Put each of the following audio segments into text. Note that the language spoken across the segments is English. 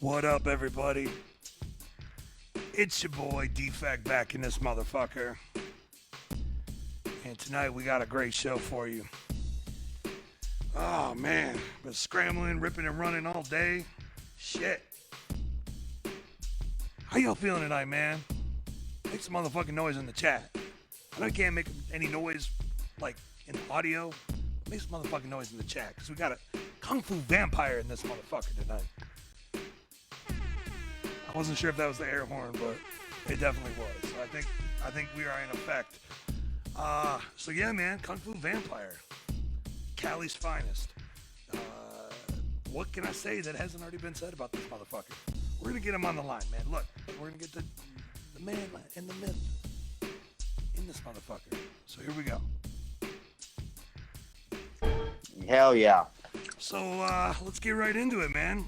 What up, everybody? It's your boy Defect back in this motherfucker. And tonight we got a great show for you. Oh man, been scrambling, ripping and running all day. Shit. How y'all feeling tonight, man? Make some motherfucking noise in the chat. I know you can't make any noise like in audio. Make some motherfucking noise in the chat, because we got a Kung Fu Vampire in this motherfucker tonight. I wasn't sure if that was the air horn, but it definitely was. So I think we are in effect. So yeah, man, Kung Fu Vampire, Cali's finest. What can I say that hasn't already been said about this motherfucker? We're gonna get him on the line, man. Look, we're gonna get the man and the myth in this motherfucker. So here we go. Hell yeah. So let's get right into it, man.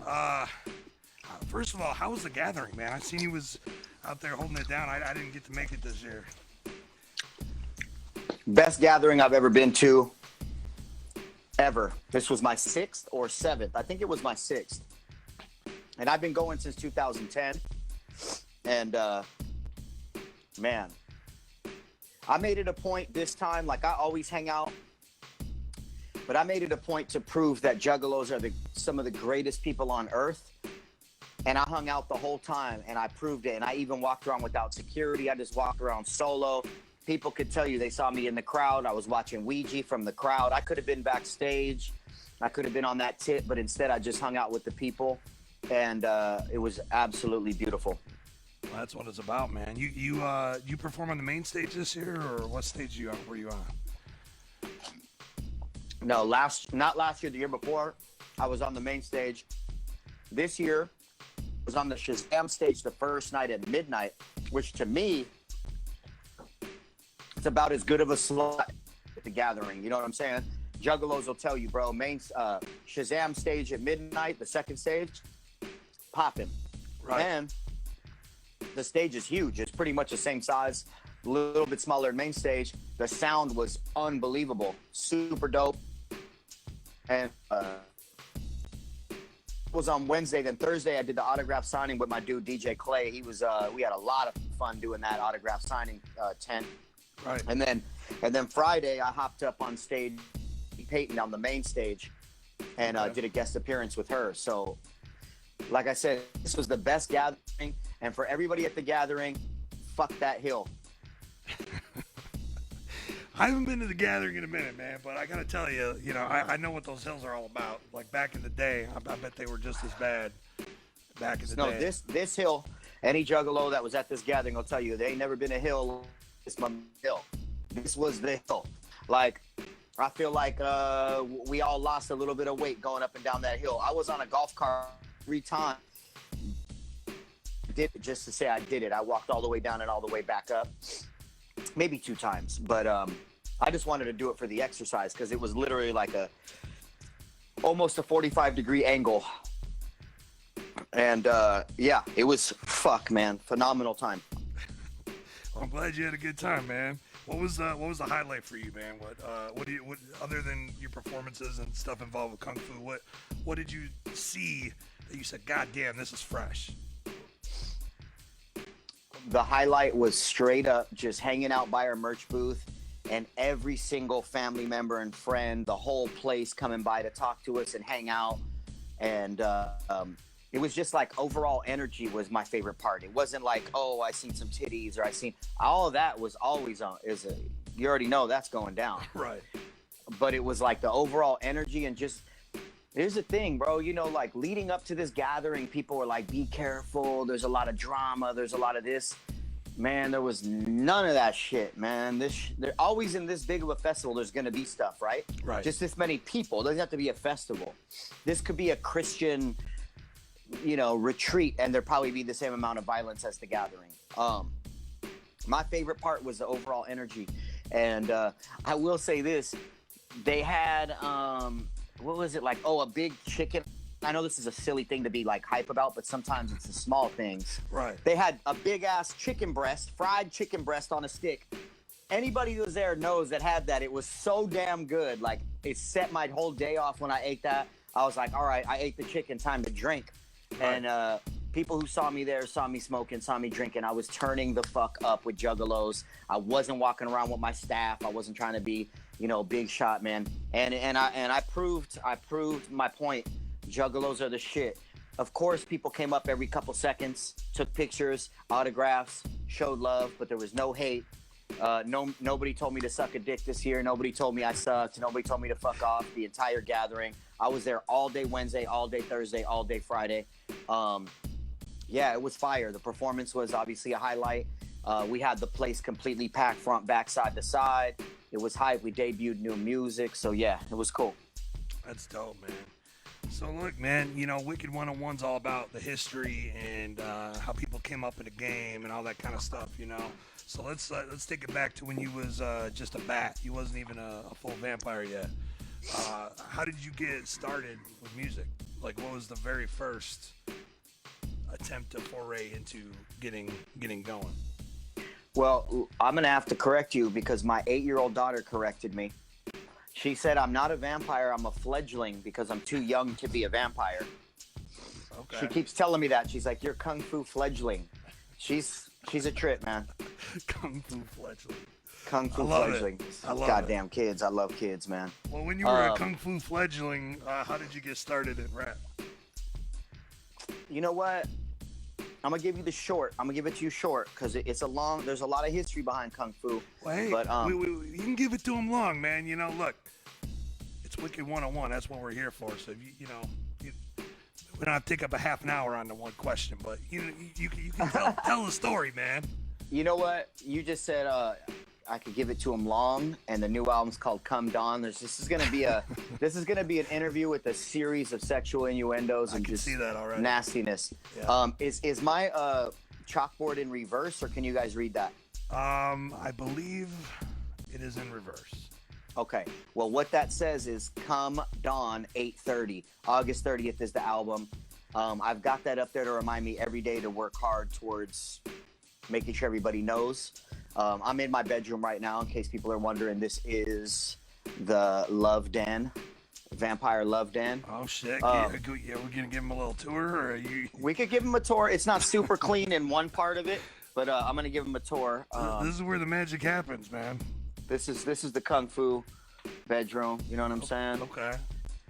First of all, how was the gathering, man? I seen you was out there holding it down. I didn't get to make it this year. Best gathering I've ever been to, ever. This was my 6th or 7th. I think it was my 6th. And I've been going since 2010. And, man, I made it a point this time, like I always hang out, but I made it a point to prove that juggalos are some of the greatest people on earth. And I hung out the whole time, and I proved it. And I even walked around without security. I just walked around solo. People could tell you they saw me in the crowd. I was watching Ouija from the crowd. I could have been backstage. I could have been on that tip, but instead I just hung out with the people. And it was absolutely beautiful. Well, that's what it's about, man. You perform on the main stage this year, or what stage were you on? No, not last year, the year before, I was on the main stage. This year, I was on the Shazam stage the first night at midnight, which to me, it's about as good of a slot at the gathering. You know what I'm saying? Juggalos will tell you, bro, Shazam stage at midnight, the second stage, popping. Right. And the stage is huge. It's pretty much the same size, a little bit smaller than main stage. The sound was unbelievable, super dope. And was on Wednesday. Then Thursday I did the autograph signing with my dude DJ Clay. He was we had a lot of fun doing that autograph signing tent. Right. And then Friday I hopped up on stage, Peyton on the main stage, and did a guest appearance with her. So like I said, this was the best gathering, and for everybody at the gathering, fuck that hill. I haven't been to the gathering in a minute, man, but I gotta tell you, I know what those hills are all about. Like back in the day, I bet they were just as bad back in the day. No, this hill, any juggalo that was at this gathering will tell you, there ain't never been a hill this hill. This was the hill. Like, I feel like we all lost a little bit of weight going up and down that hill. I was on a golf cart 3 times. Did it just to say I did it. I walked all the way down and all the way back up. Maybe 2 times, but I just wanted to do it for the exercise, because it was literally like almost a 45-degree angle. And yeah, it was phenomenal time. Well, I'm glad you had a good time, man. What was the highlight for you, man? What other than your performances and stuff involved with Kung Fu, what did you see that you said, God damn, this is fresh? The highlight was straight up just hanging out by our merch booth, and every single family member and friend, the whole place coming by to talk to us and hang out. And it was just like overall energy was my favorite part. It wasn't like, oh, I seen some titties, or all of that was always on. You already know that's going down. Right. But it was like the overall energy, and just, here's the thing, bro, like leading up to this gathering, people were like, be careful. There's a lot of drama. There's a lot of this. Man, there was none of that shit, man. They're always in this big of a festival. There's going to be stuff, right? Right. Just this many people. It doesn't have to be a festival. This could be a Christian, retreat, and there'd probably be the same amount of violence as the gathering. My favorite part was the overall energy. And I will say this. They had... what was it like? Oh, a big chicken. I know this is a silly thing to be like hype about, but sometimes it's the small things. Right. They had a big ass chicken breast, fried chicken breast on a stick. Anybody who was there knows that had that. It was so damn good. Like, it set my whole day off when I ate that. I was like, all right, I ate the chicken, time to drink. And people who saw me there saw me smoking, saw me drinking. I was turning the fuck up with juggalos. I wasn't walking around with my staff. I wasn't trying to be, big shot, man. And I proved my point. Juggalos are the shit. Of course, people came up every couple seconds, took pictures, autographs, showed love, but there was no hate. Nobody told me to suck a dick this year. Nobody told me I sucked. Nobody told me to fuck off the entire gathering. I was there all day Wednesday, all day Thursday, all day Friday. Yeah, it was fire. The performance was obviously a highlight. We had the place completely packed front, back, side to side. It was hype. We debuted new music. So, yeah, it was cool. That's dope, man. So, look, man, Wicked 101's all about the history and how people came up in the game and all that kind of stuff, So let's take it back to when you was just a bat. You wasn't even a full vampire yet. How did you get started with music? Like, what was the very first attempt to foray into getting going? Well, I'm going to have to correct you because my 8-year-old daughter corrected me. She said I'm not a vampire, I'm a fledgling because I'm too young to be a vampire. Okay. She keeps telling me that. She's like, you're Kung Fu fledgling. She's a trip, man. Kung Fu fledgling. Kung Fu fledgling. Goddamn kids. I love kids, man. Well, when you were a Kung Fu fledgling, how did you get started in rap? You know what? I'm gonna give you the short. I'm gonna give it to you short because there's a lot of history behind Kung Fu. Well, hey, but you can give it to him long, man. Look, it's Wicked 101. That's what we're here for. So we don't have to take up a half an hour on the one question, but you can tell the story, man. You know what? You just said I could give it to him long, and the new album's called Come Dawn. This is gonna be an interview with a series of sexual innuendos and just see that already. Nastiness. Yeah. Is my chalkboard in reverse, or can you guys read that? I believe it is in reverse. Okay. Well, what that says is Come Dawn 8:30. August 30th is the album. I've got that up there to remind me every day to work hard towards making sure everybody knows. I'm in my bedroom right now, in case people are wondering. This is the Love Den, Vampire Love Den. Oh, shit. We're going to give him a little tour? Or are you... We could give him a tour. It's not super clean in one part of it, but I'm going to give him a tour. This is where the magic happens, man. This is the Kung Fu bedroom. You know what I'm saying? Okay.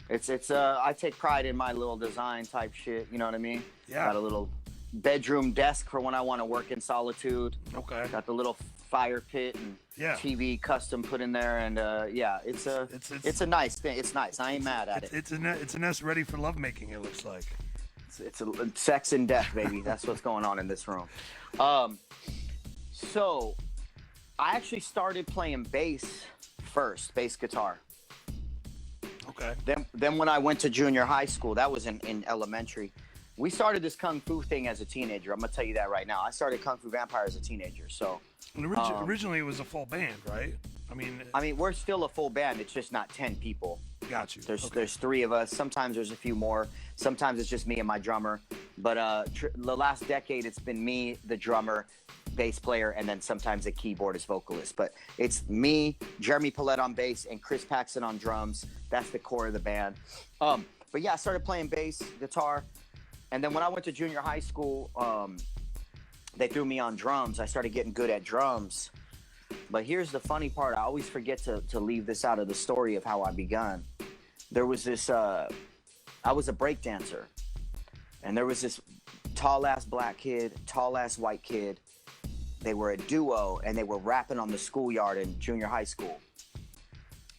It's I take pride in my little design type shit. You know what I mean? Yeah. Got a little bedroom desk for when I want to work in solitude. Okay. Got the little fire pit and TV custom put in there, and it's a nice thing. It's nice. I ain't mad at it. It's a nest ready for lovemaking. It looks like. It's a sex and death, baby. That's what's going on in this room. So I actually started playing bass first, bass guitar. Okay. Then when I went to junior high school, that was in elementary. We started this Kung Fu thing as a teenager. I'm going to tell you that right now. I started Kung Fu Vampire as a teenager. So originally it was a full band, right? I mean, we're still a full band. It's just not 10 people. Got you. There's 3 of us. Sometimes there's a few more. Sometimes it's just me and my drummer. But the last decade, it's been me, the drummer, bass player, and then sometimes a keyboardist vocalist. But it's me, Jeremy Paulette on bass, and Chris Paxson on drums. That's the core of the band. But yeah, I started playing bass, guitar. And then when I went to junior high school, they threw me on drums. I started getting good at drums. But here's the funny part. I always forget to leave this out of the story of how I begun. There was this, I was a break dancer. And there was this tall-ass black kid, tall-ass white kid. They were a duo, and they were rapping on the schoolyard in junior high school.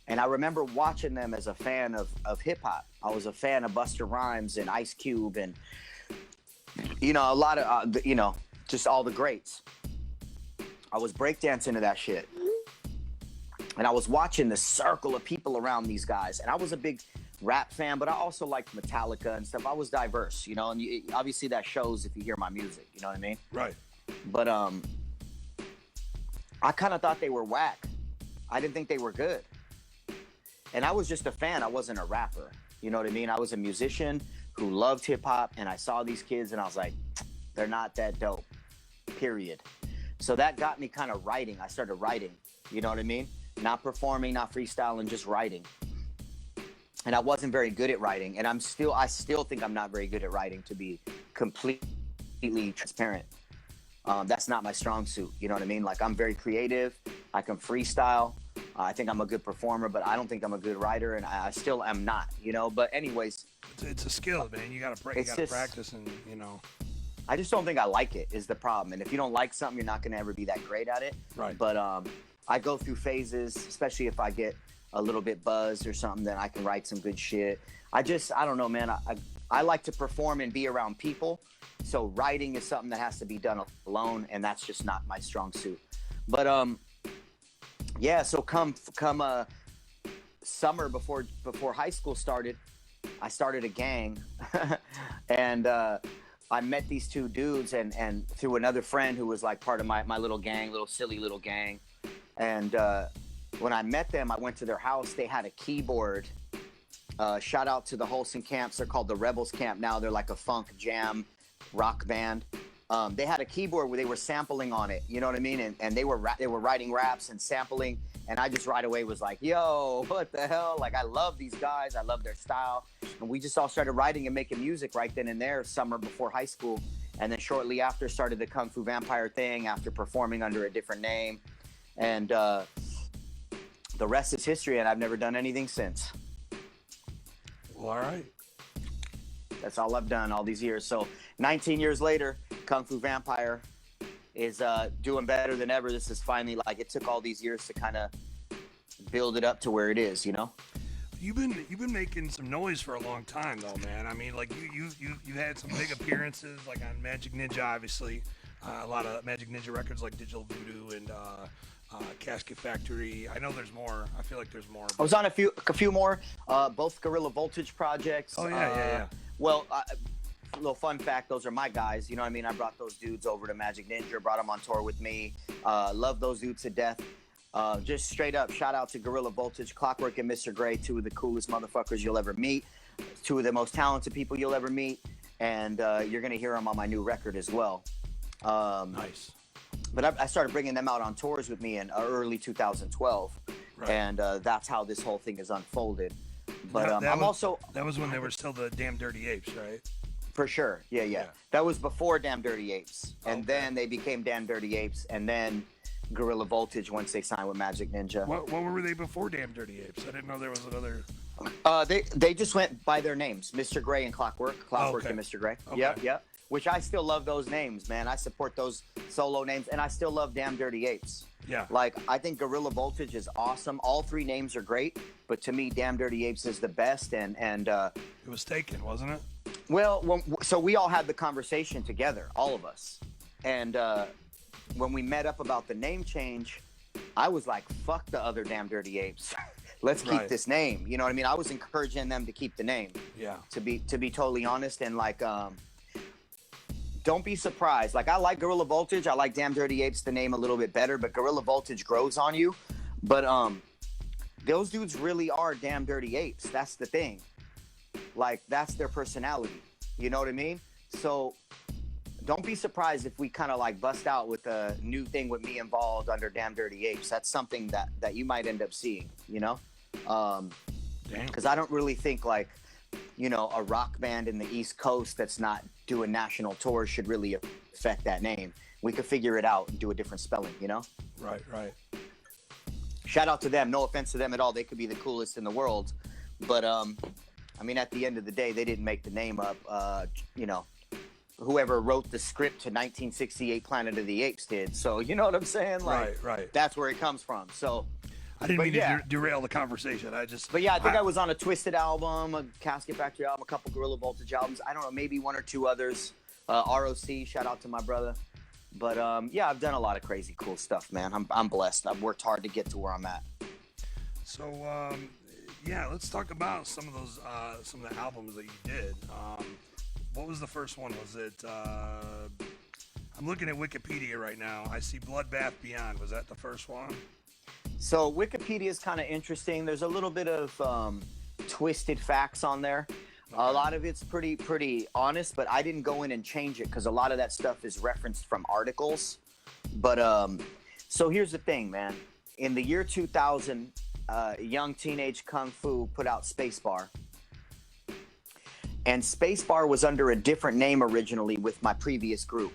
And I remember watching them as a fan of hip-hop. I was a fan of Busta Rhymes and Ice Cube and, a lot of, just all the greats. I was breakdancing to that shit. And I was watching the circle of people around these guys. And I was a big rap fan, but I also liked Metallica and stuff. I was diverse, and obviously that shows if you hear my music, you know what I mean? Right. But I kind of thought they were whack. I didn't think they were good. And I was just a fan. I wasn't a rapper. You know what I mean? I was a musician who loved hip hop, and I saw these kids and I was like, they're not that dope, period. So that got me kind of writing. I started writing, you know what I mean? Not performing, not freestyling, just writing. and I wasn't very good at writing, and I still think I'm not very good at writing, to be completely transparent. That's not my strong suit. You know what I mean? Like, I'm very creative. I can freestyle. I think I'm a good performer, but I don't think I'm a good writer, and I still am not, you know? But anyways. It's a skill, man. You got to practice and, you know. I just don't think I like it is the problem. And if you don't like something, you're not going to ever be that great at it. Right. But I go through phases, especially if I get a little bit buzzed or something, then I can write some good shit. I don't know, man. I like to perform and be around people. So writing is something that has to be done alone, and that's just not my strong suit. But yeah, so come summer before high school started, I started a gang, and I met these two dudes, and through another friend who was like part of my little gang, silly little gang. And when I met them, I went to their house. They had a keyboard. Shout out to the Holston camps. They're called the Rebels Camp now. They're like a funk jam rock band. They had a keyboard where they were sampling on it. You know what I mean? And they were writing raps and sampling. And I just right away was like, yo, what the hell? Like, I love these guys. I love their style. And we just all started writing and making music right then and there, summer before high school. And then shortly after started the Kung Fu Vampire thing after performing under a different name. And the rest is history, and I've never done anything since. Well, all right. That's all I've done all these years. So 19 years later, Kung Fu Vampire is doing better than ever. This is finally, like, it took all these years to kind of build it up to where it is, you know? You've been making some noise for a long time, though, man. I mean, like, you had some big appearances, like on Magic Ninja, obviously. A lot of Magic Ninja records like Digital Voodoo and Casket Factory. I know there's more. I feel like there's more. I was on a few more, both Guerrilla Voltage projects. Oh, yeah. Well, little fun fact, those are my guys. You know what I mean? I brought those dudes over to Magic Ninja, brought them on tour with me. Love those dudes to death. Just straight up, shout out to Guerrilla Voltage, Clockwork, and Mr. Gray, two of the coolest motherfuckers you'll ever meet, two of the most talented people you'll ever meet, and you're going to hear them on my new record as well. Nice. But I started bringing them out on tours with me in early 2012, right. And that's how this whole thing is unfolded. But that was when they were still the Damn Dirty Apes, right? For sure, yeah. That was before Damn Dirty Apes, and then they became Damn Dirty Apes, and then Guerrilla Voltage once they signed with Magic Ninja. What were they before Damn Dirty Apes? I didn't know there was another. They just went by their names, Mr. Gray and Clockwork, and Mr. Gray. Okay. Yep. Which I still love those names, man. I support those solo names, and I still love Damn Dirty Apes. Yeah. Like, I think Guerrilla Voltage is awesome. All three names are great, but to me, Damn Dirty Apes is the best. And it was taken, wasn't it? Well, so we all had the conversation together, all of us. And when we met up about the name change, I was like, fuck the other Damn Dirty Apes. Let's keep this name. You know what I mean? I was encouraging them to keep the name. Yeah. To be totally honest, and like, don't be surprised. Like, I like Guerrilla Voltage. I like Damn Dirty Apes, the name, a little bit better, but Guerrilla Voltage grows on you. But those dudes really are Damn Dirty Apes. That's the thing. Like, that's their personality. You know what I mean? So don't be surprised if we kind of like bust out with a new thing with me involved under Damn Dirty Apes. That's something that you might end up seeing, you know? Because I don't really think, like, you know, a rock band in the East Coast that's not doing national tours should really affect that name. We could figure it out and do a different spelling, you know? Right. Shout out to them. No offense to them at all. They could be the coolest in the world. But, I mean, at the end of the day, they didn't make the name up. You know, whoever wrote the script to 1968 Planet of the Apes did. So, you know what I'm saying? Like, right. That's where it comes from. So, I didn't mean to derail the conversation. But yeah, I think I was on a Twisted album, a Casket Factory album, a couple Guerrilla Voltage albums. I don't know, maybe one or two others. ROC, shout out to my brother. But yeah, I've done a lot of crazy cool stuff, man. I'm blessed. I've worked hard to get to where I'm at. So yeah, let's talk about some of those some of the albums that you did. What was the first one? Was it? I'm looking at Wikipedia right now. I see Bloodbath Beyond. Was that the first one? So Wikipedia is kind of interesting. There's a little bit of twisted facts on there. Okay. A lot of it's pretty honest, but I didn't go in and change it because a lot of that stuff is referenced from articles. But so here's the thing, man. In the year 2000, young teenage Kung Fu put out Spacebar. And Spacebar was under a different name originally with my previous group.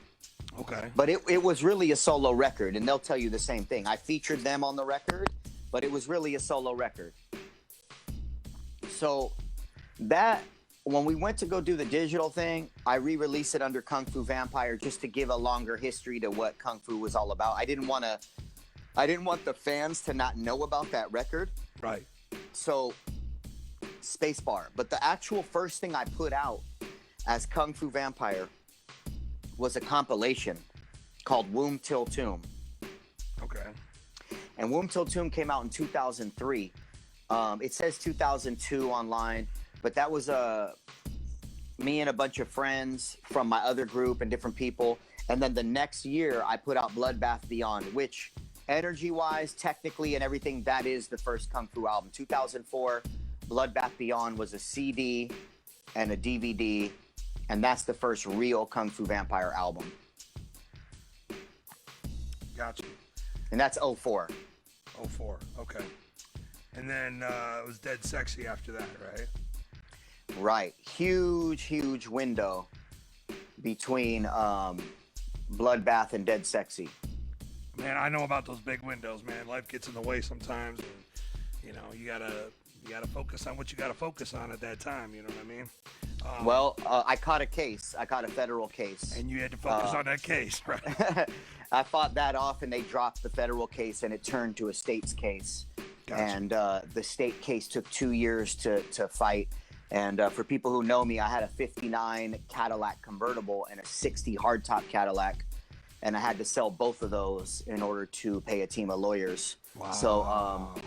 Okay. But it was really a solo record, and they'll tell you the same thing. I featured them on the record, but it was really a solo record. So that, when we went to go do the digital thing, I re-released it under Kung Fu Vampire just to give a longer history to what Kung Fu was all about. I didn't want the fans to not know about that record. Right. So Spacebar. But the actual first thing I put out as Kung Fu Vampire was a compilation called Womb Till Tomb. Okay. And Womb Till Tomb came out in 2003. It says 2002 online, but that was me and a bunch of friends from my other group and different people. And then the next year, I put out Bloodbath Beyond, which energy-wise, technically, and everything, that is the first Kung Fu album. 2004, Bloodbath Beyond was a CD and a DVD, and that's the first real Kung Fu Vampire album. Gotcha. And that's 04. 04. Okay. And then it was Dead Sexy after that, right? Right. Huge window between Bloodbath and Dead Sexy. Man, I know about those big windows, man. Life gets in the way sometimes, and you know, you gotta focus on what you gotta focus on at that time. You know what I mean? Well, I caught a case. I caught a federal case. And you had to focus on that case, right? I fought that off, and they dropped the federal case, and it turned to a state's case. Gotcha. And the state case took 2 years to fight. And for people who know me, I had a 59 Cadillac convertible and a 60 hardtop Cadillac. And I had to sell both of those in order to pay a team of lawyers. Wow. So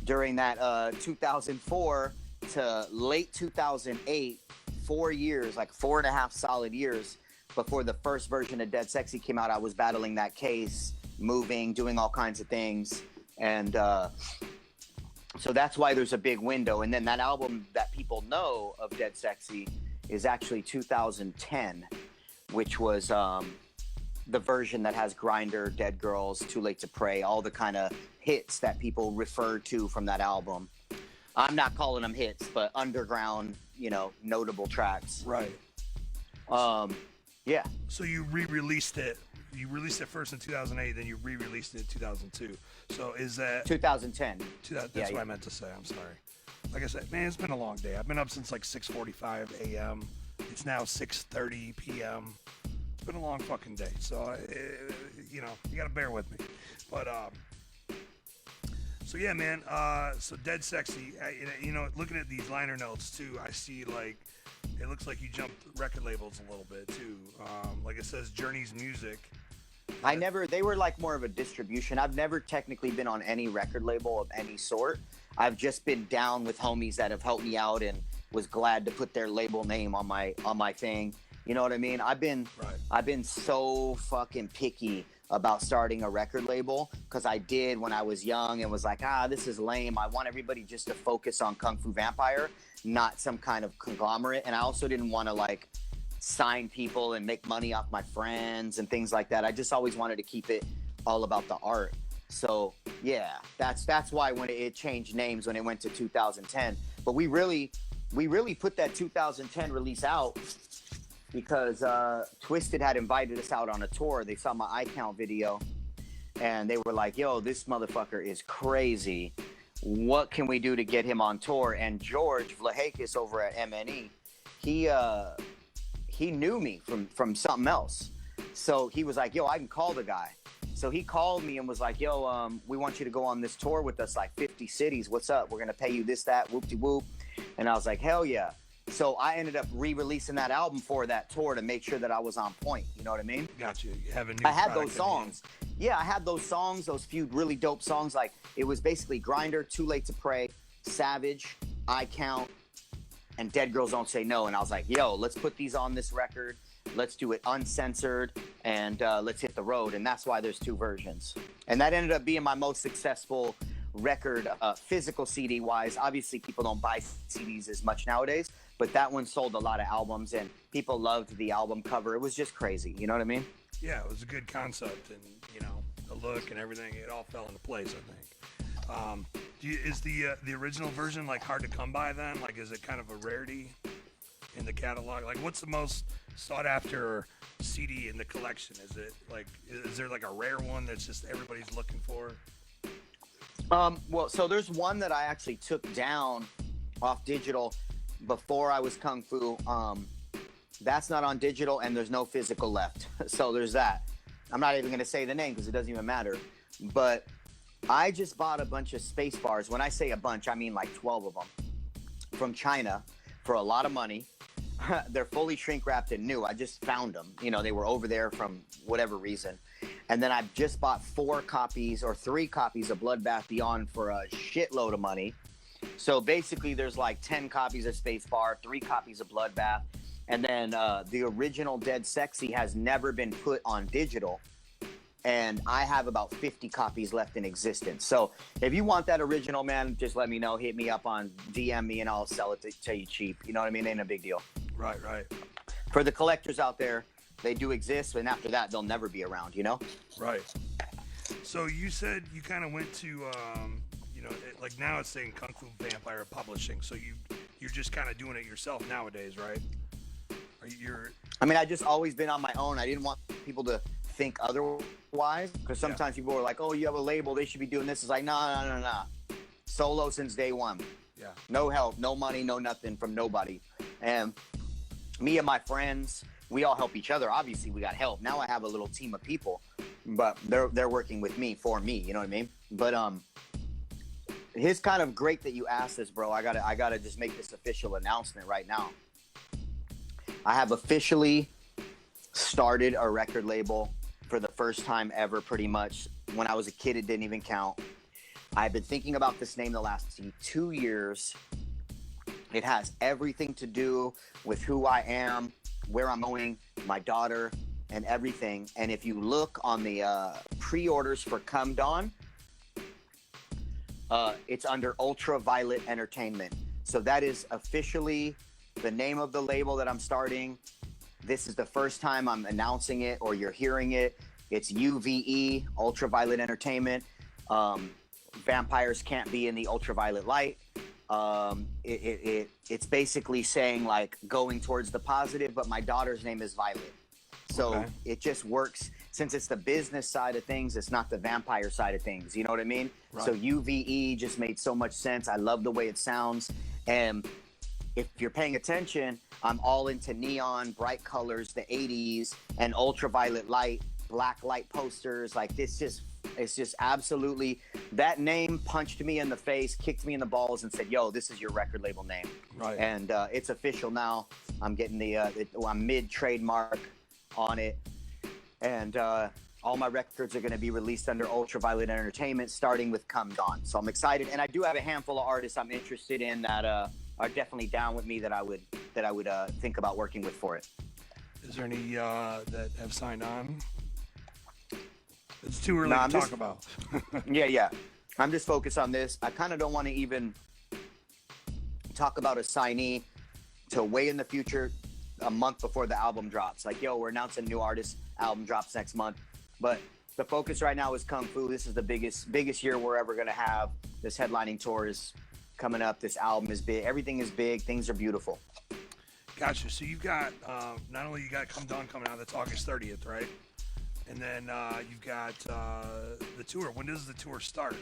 during that 2004 to late 2008, 4 years, like 4.5 solid years before the first version of Dead Sexy came out, I was battling that case, moving, doing all kinds of things. And so that's why there's a big window. And then that album that people know of Dead Sexy is actually 2010, which was the version that has Grinder, Dead Girls, Too Late to Pray, all the kind of hits that people refer to from that album. I'm not calling them hits, but underground, you know, notable tracks. Right. Yeah. So you re-released it. You released it first in 2008, then you re-released it in 2002. So is that 2010? That's what I meant to say. I'm sorry. Like I said, man, it's been a long day. I've been up since like 6:45 a.m. It's now 6:30 p.m. It's been a long fucking day. So you know, you gotta bear with me. But so yeah, man. So Dead Sexy. You know, looking at these liner notes too, I see like it looks like you jumped record labels a little bit too. Like it says Journey's Music. They were like more of a distribution. I've never technically been on any record label of any sort. I've just been down with homies that have helped me out and was glad to put their label name on my thing. You know what I mean? I've been so fucking picky about starting a record label because I did when I was young and was like, this is lame. I want everybody just to focus on Kung Fu Vampire, not some kind of conglomerate. And I also didn't want to like sign people and make money off my friends and things like that. I just always wanted to keep it all about the art. So yeah, that's why when it changed names when it went to 2010. But we really put that 2010 release out because Twisted had invited us out on a tour. They saw my iCount video and they were like, yo, this motherfucker is crazy. What can we do to get him on tour? And George Vlahakis over at MNE, he knew me from something else. So he was like, yo, I can call the guy. So he called me and was like, yo, we want you to go on this tour with us, like 50 cities. What's up? We're going to pay you this, that, whoop-de-whoop. And I was like, hell yeah. So I ended up re-releasing that album for that tour to make sure that I was on point. You know what I mean? Got you. You have a new I had those songs. Yeah, I had those songs, those few really dope songs. Like, it was basically Grinder, Too Late to Pray, Savage, I Count, and Dead Girls Don't Say No. And I was like, yo, let's put these on this record. Let's do it uncensored, and let's hit the road. And that's why there's two versions. And that ended up being my most successful record, physical CD-wise. Obviously, people don't buy CDs as much nowadays, but that one sold a lot of albums, and people loved the album cover. It was just crazy. You know what I mean? Yeah, it was a good concept, and, you know, the look and everything, it all fell into place, I think. Is the original version like hard to come by then? Like, is it kind of a rarity in the catalog? Like, what's the most sought after CD in the collection? Is it like, is there like a rare one that's just everybody's looking for? Well, so there's one that I actually took down off digital before I was Kung Fu. That's not on digital, and there's no physical left. So there's that. I'm not even going to say the name because it doesn't even matter. But I just bought a bunch of space bars. When I say a bunch, I mean like 12 of them from China for a lot of money. They're fully shrink wrapped and new. I just found them. You know, they were over there from whatever reason. And then I just bought 3 copies of Bloodbath Beyond for a shitload of money. So basically there's like 10 copies of Space Bar, 3 copies of Bloodbath. And then the original Dead Sexy has never been put on digital. And I have about 50 copies left in existence. So if you want that original, man, just let me know. Hit me up on DM me and I'll sell it to you cheap. You know what I mean? Ain't a big deal. Right. For the collectors out there, they do exist. And after that, they'll never be around, you know? Right. So you said you kind of went to, like now it's saying Kung Fu Vampire Publishing. So you're just kind of doing it yourself nowadays, right? I mean, I just always been on my own. I didn't want people to think otherwise because sometimes people are like, oh, you have a label, they should be doing this. It's like, no. Solo since day one. Yeah. No help, no money, no nothing from nobody. And me and my friends, we all help each other. Obviously, we got help. Now I have a little team of people, but they're working with me for me. You know what I mean? But it's kind of great that you asked this, bro. I gotta just make this official announcement right now. I have officially started a record label for the first time ever, pretty much. When I was a kid, it didn't even count. I've been thinking about this name the last 2 years. It has everything to do with who I am, where I'm going, my daughter, and everything. And if you look on the pre-orders for Come Dawn, it's under Ultraviolet Entertainment. So that is officially the name of the label that I'm starting. This is the first time I'm announcing it or you're hearing it. It's UVE, Ultraviolet Entertainment. Vampires can't be in the ultraviolet light. It's basically saying like going towards the positive, but my daughter's name is Violet. So It just works. Since it's the business side of things, it's not the vampire side of things. You know what I mean? Right. So UVE just made so much sense. I love the way it sounds. And if you're paying attention, I'm all into neon, bright colors, the 80s, and ultraviolet light, black light posters. Like it's just absolutely, that name punched me in the face, kicked me in the balls and said, yo, this is your record label name. Right. And it's official now. I'm getting I'm mid-trademark on it. And all my records are going to be released under Ultraviolet Entertainment, starting with Come Dawn. So I'm excited. And I do have a handful of artists I'm interested in that are definitely down with me that I would think about working with for it. Is there any that have signed on? It's too early to talk about. Yeah. I'm just focused on this. I kind of don't want to even talk about a signee till way in the future, a month before the album drops. Like, yo, we're announcing a new artist, album drops next month. But the focus right now is Kung Fu. This is the biggest year we're ever going to have. This headlining tour is coming up. This album is big. Everything is big. Things are beautiful. Gotcha. So you've got, not only you got Come Dawn coming out, that's August 30th, right? And then you've got the tour. When does the tour start?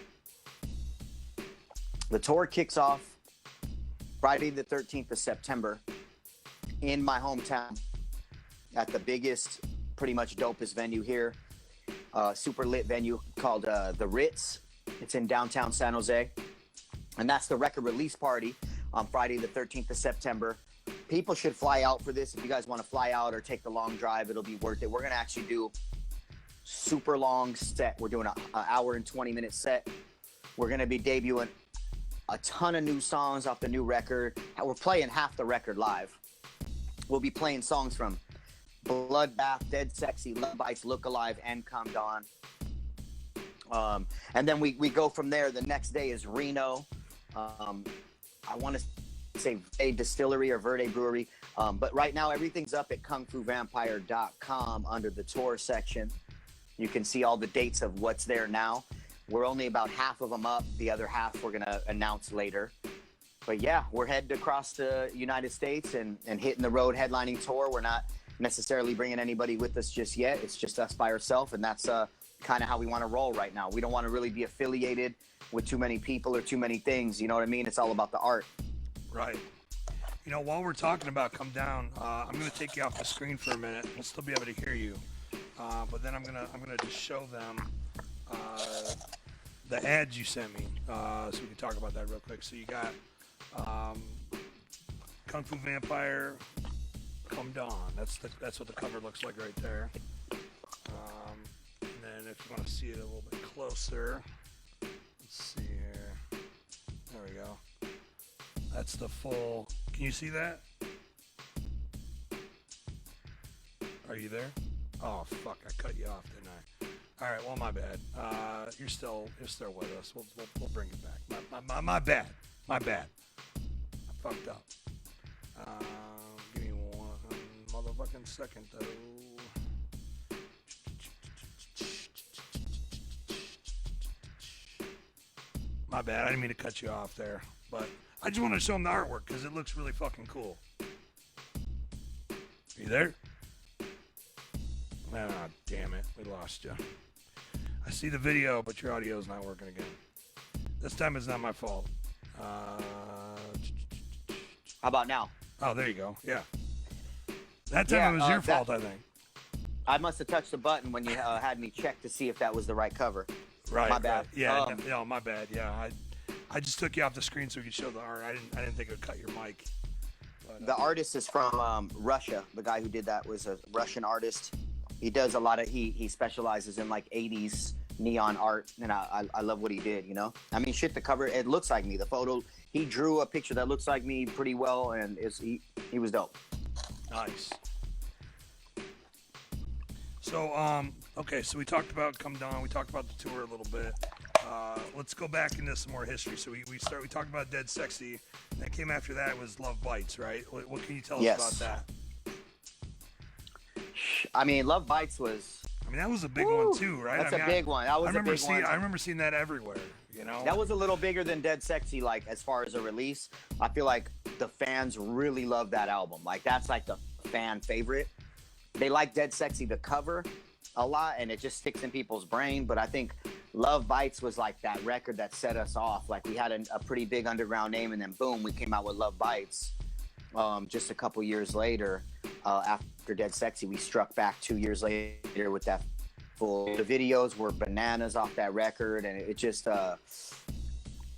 The tour kicks off Friday the 13th of September in my hometown at the biggest, pretty much dopest venue here. Super lit venue called The Ritz. It's in downtown San Jose. And that's the record release party on Friday the 13th of September. People should fly out for this. If you guys want to fly out or take the long drive, it'll be worth it. We're going to actually do super long set. We're doing an hour and 20-minute set. We're going to be debuting a ton of new songs off the new record. We're playing half the record live. We'll be playing songs from Bloodbath, Dead Sexy, Love Bites, Look Alive, and Come Dawn. And then we go from there. The next day is Reno. I want to say Verde Distillery or Verde Brewery. But right now, everything's up at kungfuvampire.com under the tour section. You can see all the dates of what's there now. We're only about half of them up. The other half we're going to announce later. But yeah, we're headed across the United States and hitting the road headlining tour. We're not necessarily bringing anybody with us just yet. It's just us by ourselves, and that's kind of how we want to roll right now. We don't want to really be affiliated with too many people or too many things. You know what I mean? It's all about the art. Right. You know, while we're talking about Come Down, I'm going to take you off the screen for a minute. We'll still be able to hear you. But then I'm gonna just show them the ads you sent me, so we can talk about that real quick. So you got Kung Fu Vampire, Come Dawn. That's what the cover looks like right there. And then if you want to see it a little bit closer, let's see here. There we go. That's the full. Can you see that? Are you there? Oh fuck! I cut you off, didn't I? All right. Well, my bad. You're still with us. We'll bring it back. My bad. My bad. I fucked up. Give me one motherfucking second though. My bad. I didn't mean to cut you off there, but I just want to show them the artwork because it looks really fucking cool. You there? Ah, damn it. We lost you. I see the video, but your audio's not working again. This time it's not my fault. How about now? Oh, there you go. Yeah. That time it was your fault, I think. I must have touched the button when you had me check to see if that was the right cover. Right. My bad. Right. Yeah. No, my bad. Yeah. I just took you off the screen so we could show the art. I didn't think it would cut your mic. But, the artist is from Russia. The guy who did that was a Russian artist. He does a lot of, he specializes in like 80s neon art, and I love what he did, you know? I mean, shit, the cover, it looks like me. The photo, he drew a picture that looks like me pretty well, and he was dope. Nice. So, okay, so we talked about Come Down, we talked about the tour a little bit. Let's go back into some more history. So we talked about Dead Sexy, and that came after that was Love Bites, right? What can you tell us about that? I mean, Love Bites was... I mean, that was a big one too, right? That's a big one. That was a big one. I remember seeing that everywhere, you know? That was a little bigger than Dead Sexy, like, as far as a release. I feel like the fans really love that album. Like, that's like the fan favorite. They like Dead Sexy, the cover, a lot, and it just sticks in people's brain. But I think Love Bites was like that record that set us off. Like, we had a pretty big underground name, and then boom, we came out with Love Bites. Just a couple years later, after Dead Sexy, we struck back 2 years later with that full. The videos were bananas off that record, and it just,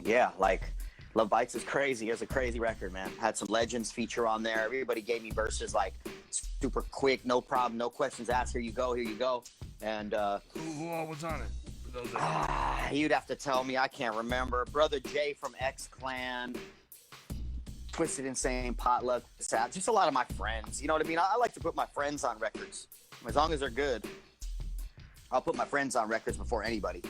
yeah, like, Love Bites is crazy. It's a crazy record, man. Had some legends feature on there. Everybody gave me verses like super quick, no problem, no questions asked. Here you go, here you go. And who all was on it? For those that you'd have to tell me. I can't remember. Brother Jay from X Clan. Twisted Insane, Potluck, just a lot of my friends. You know what I mean? I like to put my friends on records. As long as they're good, I'll put my friends on records before anybody.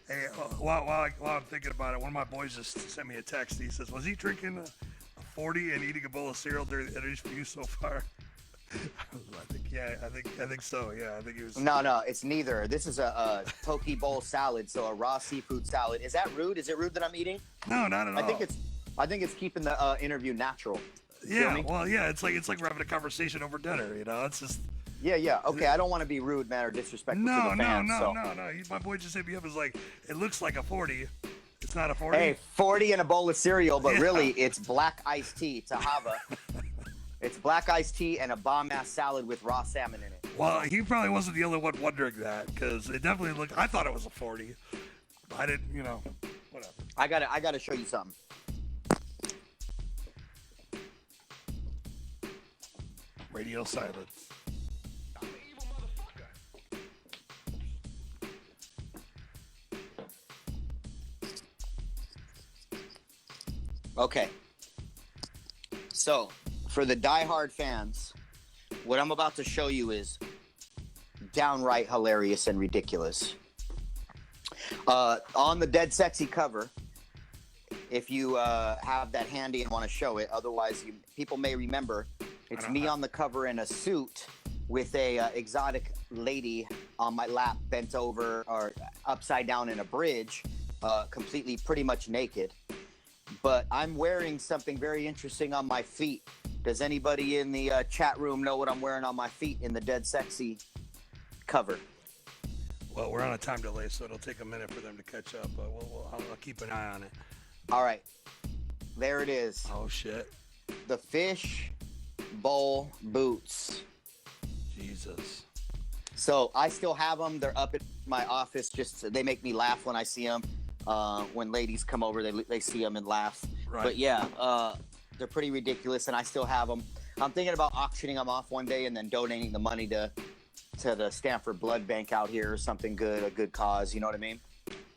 Hey, while I'm thinking about it, one of my boys just sent me a text. He says, was he drinking a 40 and eating a bowl of cereal during the interviews for you so far? I think so. Yeah, I think he was. No, it's neither. This is a poke bowl salad, so a raw seafood salad. Is that rude? Is it rude that I'm eating? No, not at all. I think it's keeping the interview natural. Yeah, well, yeah, it's like we're having a conversation over dinner, you know? It's just... Yeah. Okay, I don't want to be rude, man, or disrespectful to the fans. No. My boy just hit me up. Was like, it looks like a 40. It's not a 40. Hey, 40 and a bowl of cereal, but really, it's black iced tea, Tahava. It's black iced tea and a bomb-ass salad with raw salmon in it. Well, he probably wasn't the only one wondering that, because it definitely looked... I thought it was a 40. I didn't, you know, whatever. I gotta show you something. Radio silence. I'm an evil motherfucker. Okay. So, for the diehard fans, what I'm about to show you is downright hilarious and ridiculous. On the Dead Sexy cover, if you have that handy and want to show it, otherwise people may remember, it's me on the cover in a suit with a exotic lady on my lap, bent over or upside down in a bridge, completely pretty much naked. But I'm wearing something very interesting on my feet. Does anybody in the chat room know what I'm wearing on my feet in the Dead Sexy cover? Well, we're on a time delay, so it'll take a minute for them to catch up, but I'll keep an eye on it. All right. There it is. Oh, shit. The fish bowl boots. Jesus. So I still have them. They're up at my office. Just they make me laugh when I see them. When ladies come over, they see them and laugh. Right. But yeah, they're pretty ridiculous, and I still have them. I'm thinking about auctioning them off one day and then donating the money to the Stanford Blood Bank out here or something good, a good cause. You know what I mean?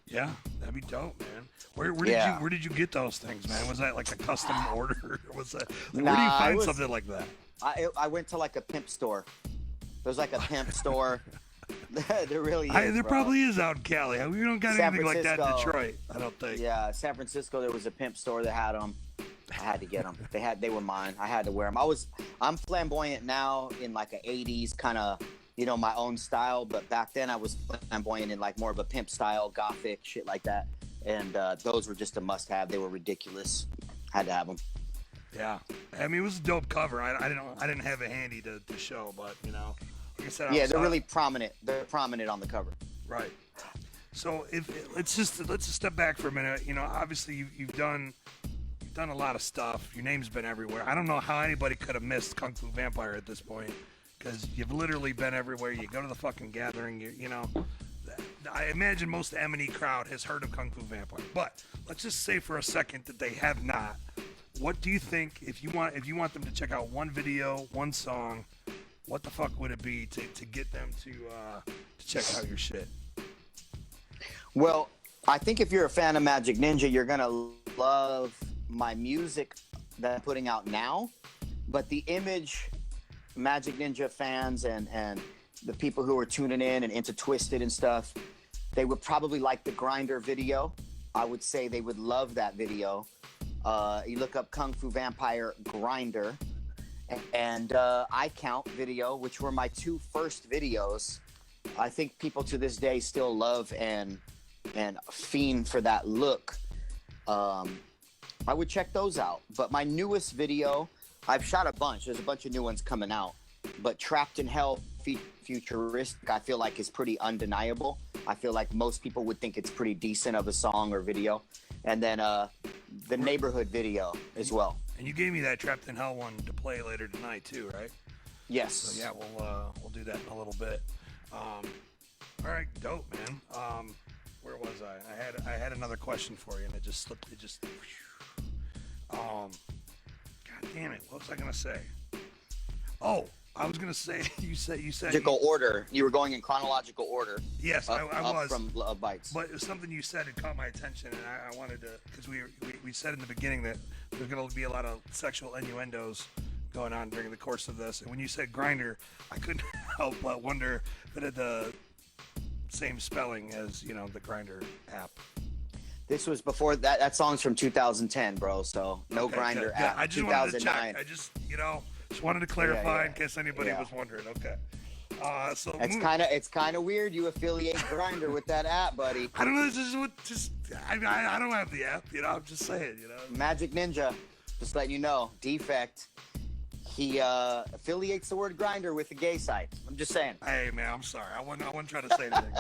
Yeah, that'd be dope, man. Where did you get those things, man? Was that like a custom order? Was that? Where do you find something like that? I went to like a pimp store. There's like a pimp store. There really is. There probably is out in Cali. We don't got anything like that in Detroit, I don't think. Yeah, San Francisco, there was a pimp store that had them. I had to get them. They were mine. I had to wear them. I'm flamboyant now in like a 80s kind of, my own style. But back then I was flamboyant in like more of a pimp style, gothic shit like that. And those were just a must-have. They were ridiculous. Had to have them. Yeah, I mean it was a dope cover. I didn't have it handy to show, but like I said, yeah, they're really prominent. They're prominent on the cover. Right. So let's just step back for a minute. Obviously you've done a lot of stuff. Your name's been everywhere. I don't know how anybody could have missed Kung Fu Vampire at this point, because you've literally been everywhere. You go to the fucking gathering. I imagine most M&E crowd has heard of Kung Fu Vampire, but let's just say for a second that they have not. What do you think, if you want them to check out one video, one song, what the fuck would it be to get them to check out your shit? Well, I think if you're a fan of Magic Ninja, you're gonna love my music that I'm putting out now. But the image Magic Ninja fans and the people who are tuning in and into Twisted and stuff, they would probably like the Grinder video. I would say they would love that video. You look up Kung Fu Vampire Grinder and I Count video, which were my two first videos. I think people to this day still love and fiend for that look. I would check those out. But my newest video, I've shot a bunch. There's a bunch of new ones coming out. But Trapped in Hell Futuristic, I feel like is pretty undeniable. I feel like most people would think it's pretty decent of a song or video. And then the Neighborhood video as well. And you gave me that Trapped in Hell one to play later tonight too, right? Yes. So yeah, we'll do that in a little bit. All right, dope, man. Where was I? I had another question for you, and it just slipped. God damn it! What was I gonna say? Oh, I was gonna say you said chronological order. You were going in chronological order. Yes, I was from Love Bites. But it was something you said that caught my attention, and I wanted to, because we said in the beginning that there's gonna be a lot of sexual innuendos going on during the course of this. And when you said Grinder, I couldn't help but wonder if it had the same spelling as the Grinder app. This was before that song's from 2010, bro. So no Okay, Grinder good. app. I just 2009. wanted to check. I just wanted to clarify in case anybody was wondering. Okay. So it's kind of weird you affiliate Grinder with that app, buddy. I don't know. This is what I don't have the app. I'm just saying. Magic Ninja, just letting you know, defect. He affiliates the word Grinder with the gay site. I'm just saying. Hey man, I'm sorry. I wasn't trying to say anything.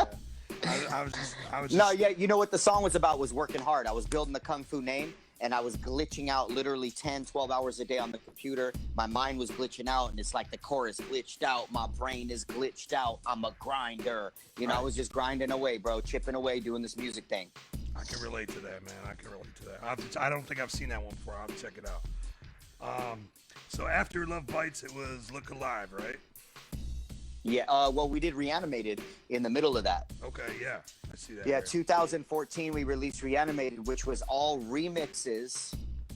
I was just. No, yeah. You know what the song was about? Was working hard. I was building the Kung Fu name. And I was glitching out literally 10, 12 hours a day on the computer. My mind was glitching out, and it's like the chorus glitched out. My brain is glitched out. I'm a grinder. I was just grinding away, bro, chipping away, doing this music thing. I can relate to that, man. I can relate to that. I don't think I've seen that one before. I'll have to check it out. So after Love Bites, it was Look Alive, right? Yeah, well, we did Reanimated in the middle of that. Okay, yeah, I see that. Yeah, right. 2014, we released Reanimated, which was all remixes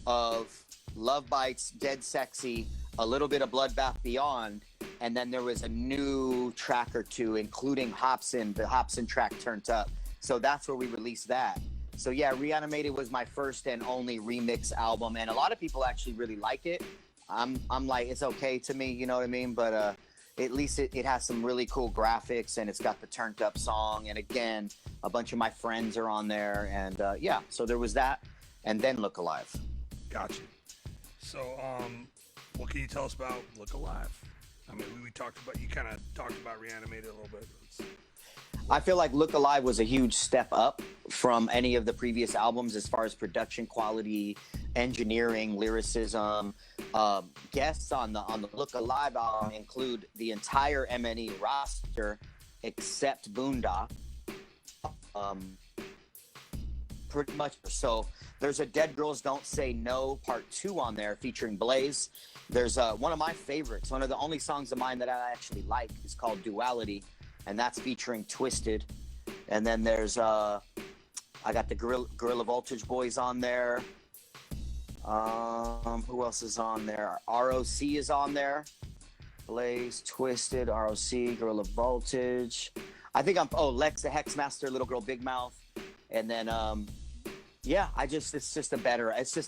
of Love Bites, Dead Sexy, a little bit of Bloodbath Beyond, and then there was a new track or two, including Hobson, the Hobson track Turned Up. So that's where we released that. So yeah, Reanimated was my first and only remix album, and a lot of people actually really like it. I'm like, it's okay to me, you know what I mean? But at least it has some really cool graphics, and it's got the turned up song. And again, a bunch of my friends are on there. And yeah, so there was that. And then Look Alive. Gotcha. So, what can you tell us about Look Alive? I mean, we talked about, you kind of talked about Reanimated a little bit. I feel like Look Alive was a huge step up from any of the previous albums as far as production quality, engineering, lyricism. Guests on the Look Alive album include the entire MNE roster except Boondock. Pretty much. So there's a Dead Girls Don't Say No Part 2 on there featuring Blaze. There's one of my favorites, one of the only songs of mine that I actually like is called Duality, and that's featuring Twisted. And then there's I got the Gorilla Voltage Boys on there. Who else is on there? ROC is on there. Blaze, Twisted, ROC, Gorilla Voltage. I think Lex the Hexmaster, Little Girl Big Mouth. And then yeah, it's just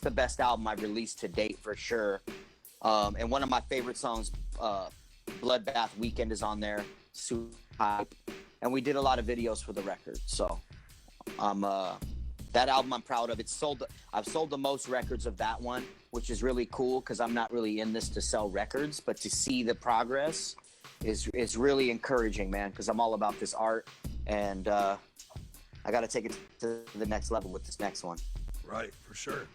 the best album I've released to date for sure. And one of my favorite songs, Bloodbath Weekend, is on there. Super hype. And we did a lot of videos for the record. So that album I'm proud of. I've sold the most records of that one, which is really cool because I'm not really in this to sell records, but to see the progress is really encouraging, man, because I'm all about this art, and I got to take it to the next level with this next one. Right, for sure.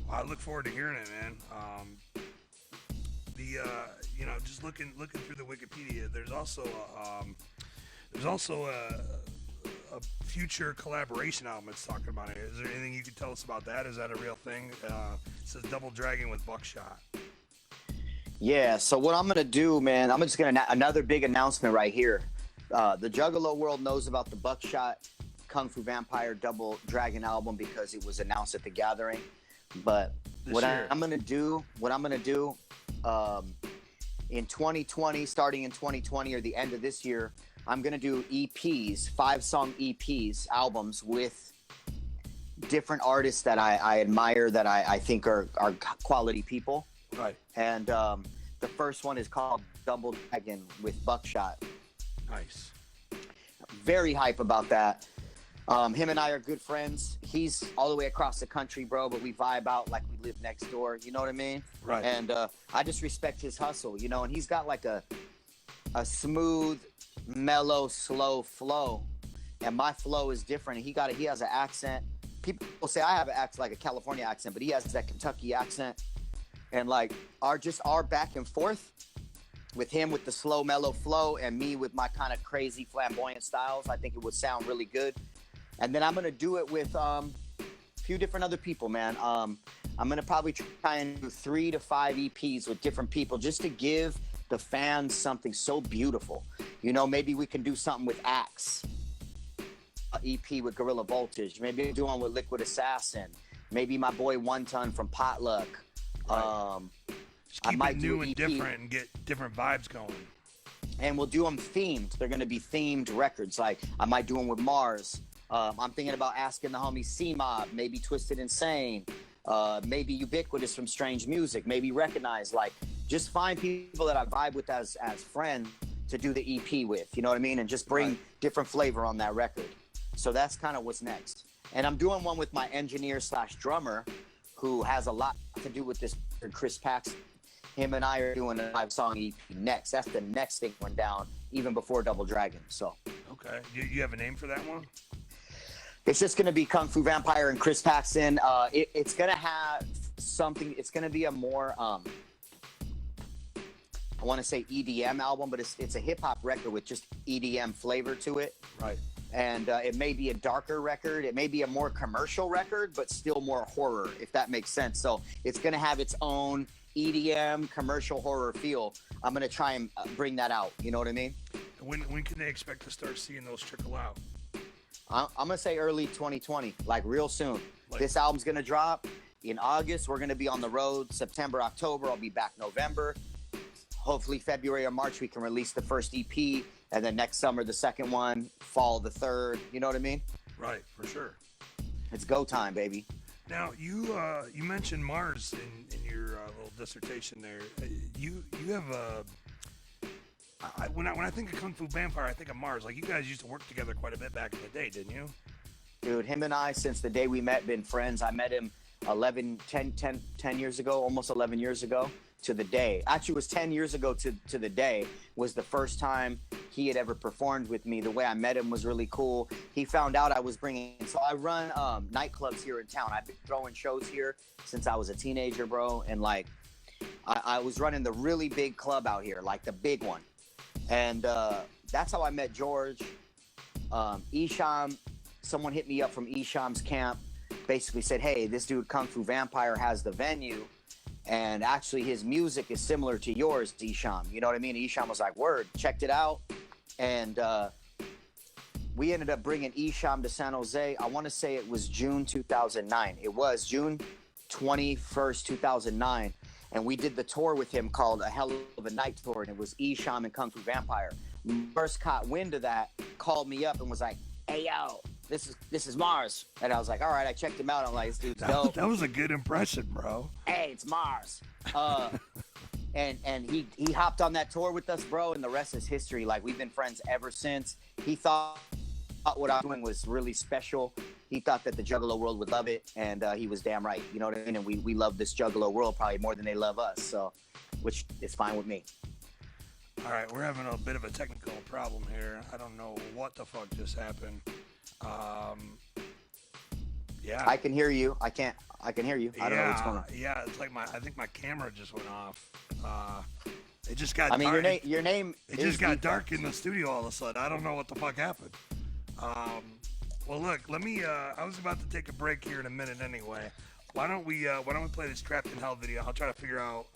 Well, I look forward to hearing it, man. Just looking through the Wikipedia, there's also a future collaboration album it's talking about it. Is there anything you can tell us about that? Is that a real thing? It says Double Dragon with Buckshot. Yeah, so what I'm gonna do, man, I'm just gonna another big announcement right here. The Juggalo world knows about the Buckshot Kung Fu Vampire Double Dragon album because it was announced at the Gathering. But I'm gonna do in 2020, starting in 2020 or the end of this year, I'm gonna do EPs, 5-song EPs, albums with different artists that I admire, that I think are quality people. Right. And the first one is called Double Dragon with Buckshot. Nice. Very hype about that. Him and I are good friends. He's all the way across the country, bro, but we vibe out like we live next door. You know what I mean? Right. And I just respect his hustle, you know, and he's got like a smooth, mellow, slow flow. And my flow is different. He has an accent. People say I have an accent, like a California accent, but he has that Kentucky accent. And like our back and forth with him with the slow, mellow flow, and me with my kind of crazy flamboyant styles, I think it would sound really good. And then I'm going to do it with a few different other people, man. I'm going to probably try and do 3 to 5 EPs with different people just to give the fans something so beautiful. You know, maybe we can do something with Axe, EP with Gorilla Voltage. Maybe do one with Liquid Assassin. Maybe my boy One Ton from Potluck. Right. Just keep it new and different and get different vibes going. And we'll do them themed. They're going to be themed records. Like I might do them with Mars. I'm thinking about asking the homie C-Mob, maybe Twisted Insane, maybe Ubiquitous from Strange Music, maybe Recognize. Like, just find people that I vibe with as friends to do the EP with, you know what I mean? And just bring different flavor on that record. So that's kind of what's next. And I'm doing one with my engineer/drummer, who has a lot to do with this, Chris Paxton. Him and I are doing a 5-song EP next. That's the next thing went down, even before Double Dragon. So. Okay. Do you have a name for that one? It's just going to be Kung Fu Vampire and Chris Paxton. It's going to have something. It's going to be a more, I want to say EDM album, but it's a hip hop record with just EDM flavor to it. Right. And it may be a darker record. It may be a more commercial record, but still more horror, if that makes sense. So it's going to have its own EDM commercial horror feel. I'm going to try and bring that out. You know what I mean? When can they expect to start seeing those trickle out? I'm going to say early 2020, like real soon. This album's going to drop in August. We're going to be on the road September, October. I'll be back November. Hopefully February or March we can release the first EP, and then next summer the second one, fall the third. You know what I mean? Right, for sure. It's go time, baby. Now, you mentioned Mars in your little dissertation there. You have when I think of Kung Fu Vampire, I think of Mars. Like, you guys used to work together quite a bit back in the day, didn't you? Dude, him and I, since the day we met, been friends. I met him 10 years ago, almost 11 years ago to the day. Actually, it was 10 years ago to the day was the first time he had ever performed with me. The way I met him was really cool. He found out I was bringing, so I run nightclubs here in town. I've been throwing shows here since I was a teenager, bro. And like, I was running the really big club out here, like the big one. And that's how I met George. Isham, someone hit me up from Isham's camp, basically said, hey, this dude Kung Fu Vampire has the venue, and actually his music is similar to yours, Isham. You know what I mean? Isham was like, word, checked it out. And we ended up bringing Isham to San Jose. I want to say it was June 2009. It was June 21st, 2009. And we did the tour with him called A Hell of a Night Tour, and it was Isham and Kung Fu Vampire. First caught wind of that, called me up and was like, hey, yo, this is Mars. And I was like, all right, I checked him out. I'm like, this dude's dope. That was a good impression, bro. Hey, it's Mars. And he hopped on that tour with us, bro, and the rest is history. Like, we've been friends ever since. He thought what I was doing was really special. He thought that the Juggalo world would love it, and he was damn right. You know what I mean? And we love this Juggalo world probably more than they love us, so, which is fine with me. All right, we're having a bit of a technical problem here. I don't know what the fuck just happened. Yeah. I can hear you. I can hear you. I don't know what's going on. Yeah, it's like I think my camera just went off. It just got I mean, dark. your name It just got dark in the studio all of a sudden. I don't know what the fuck happened. Well, look, let me. I was about to take a break here in a minute anyway. Why don't we play this Trapped in Hell video? I'll try to figure out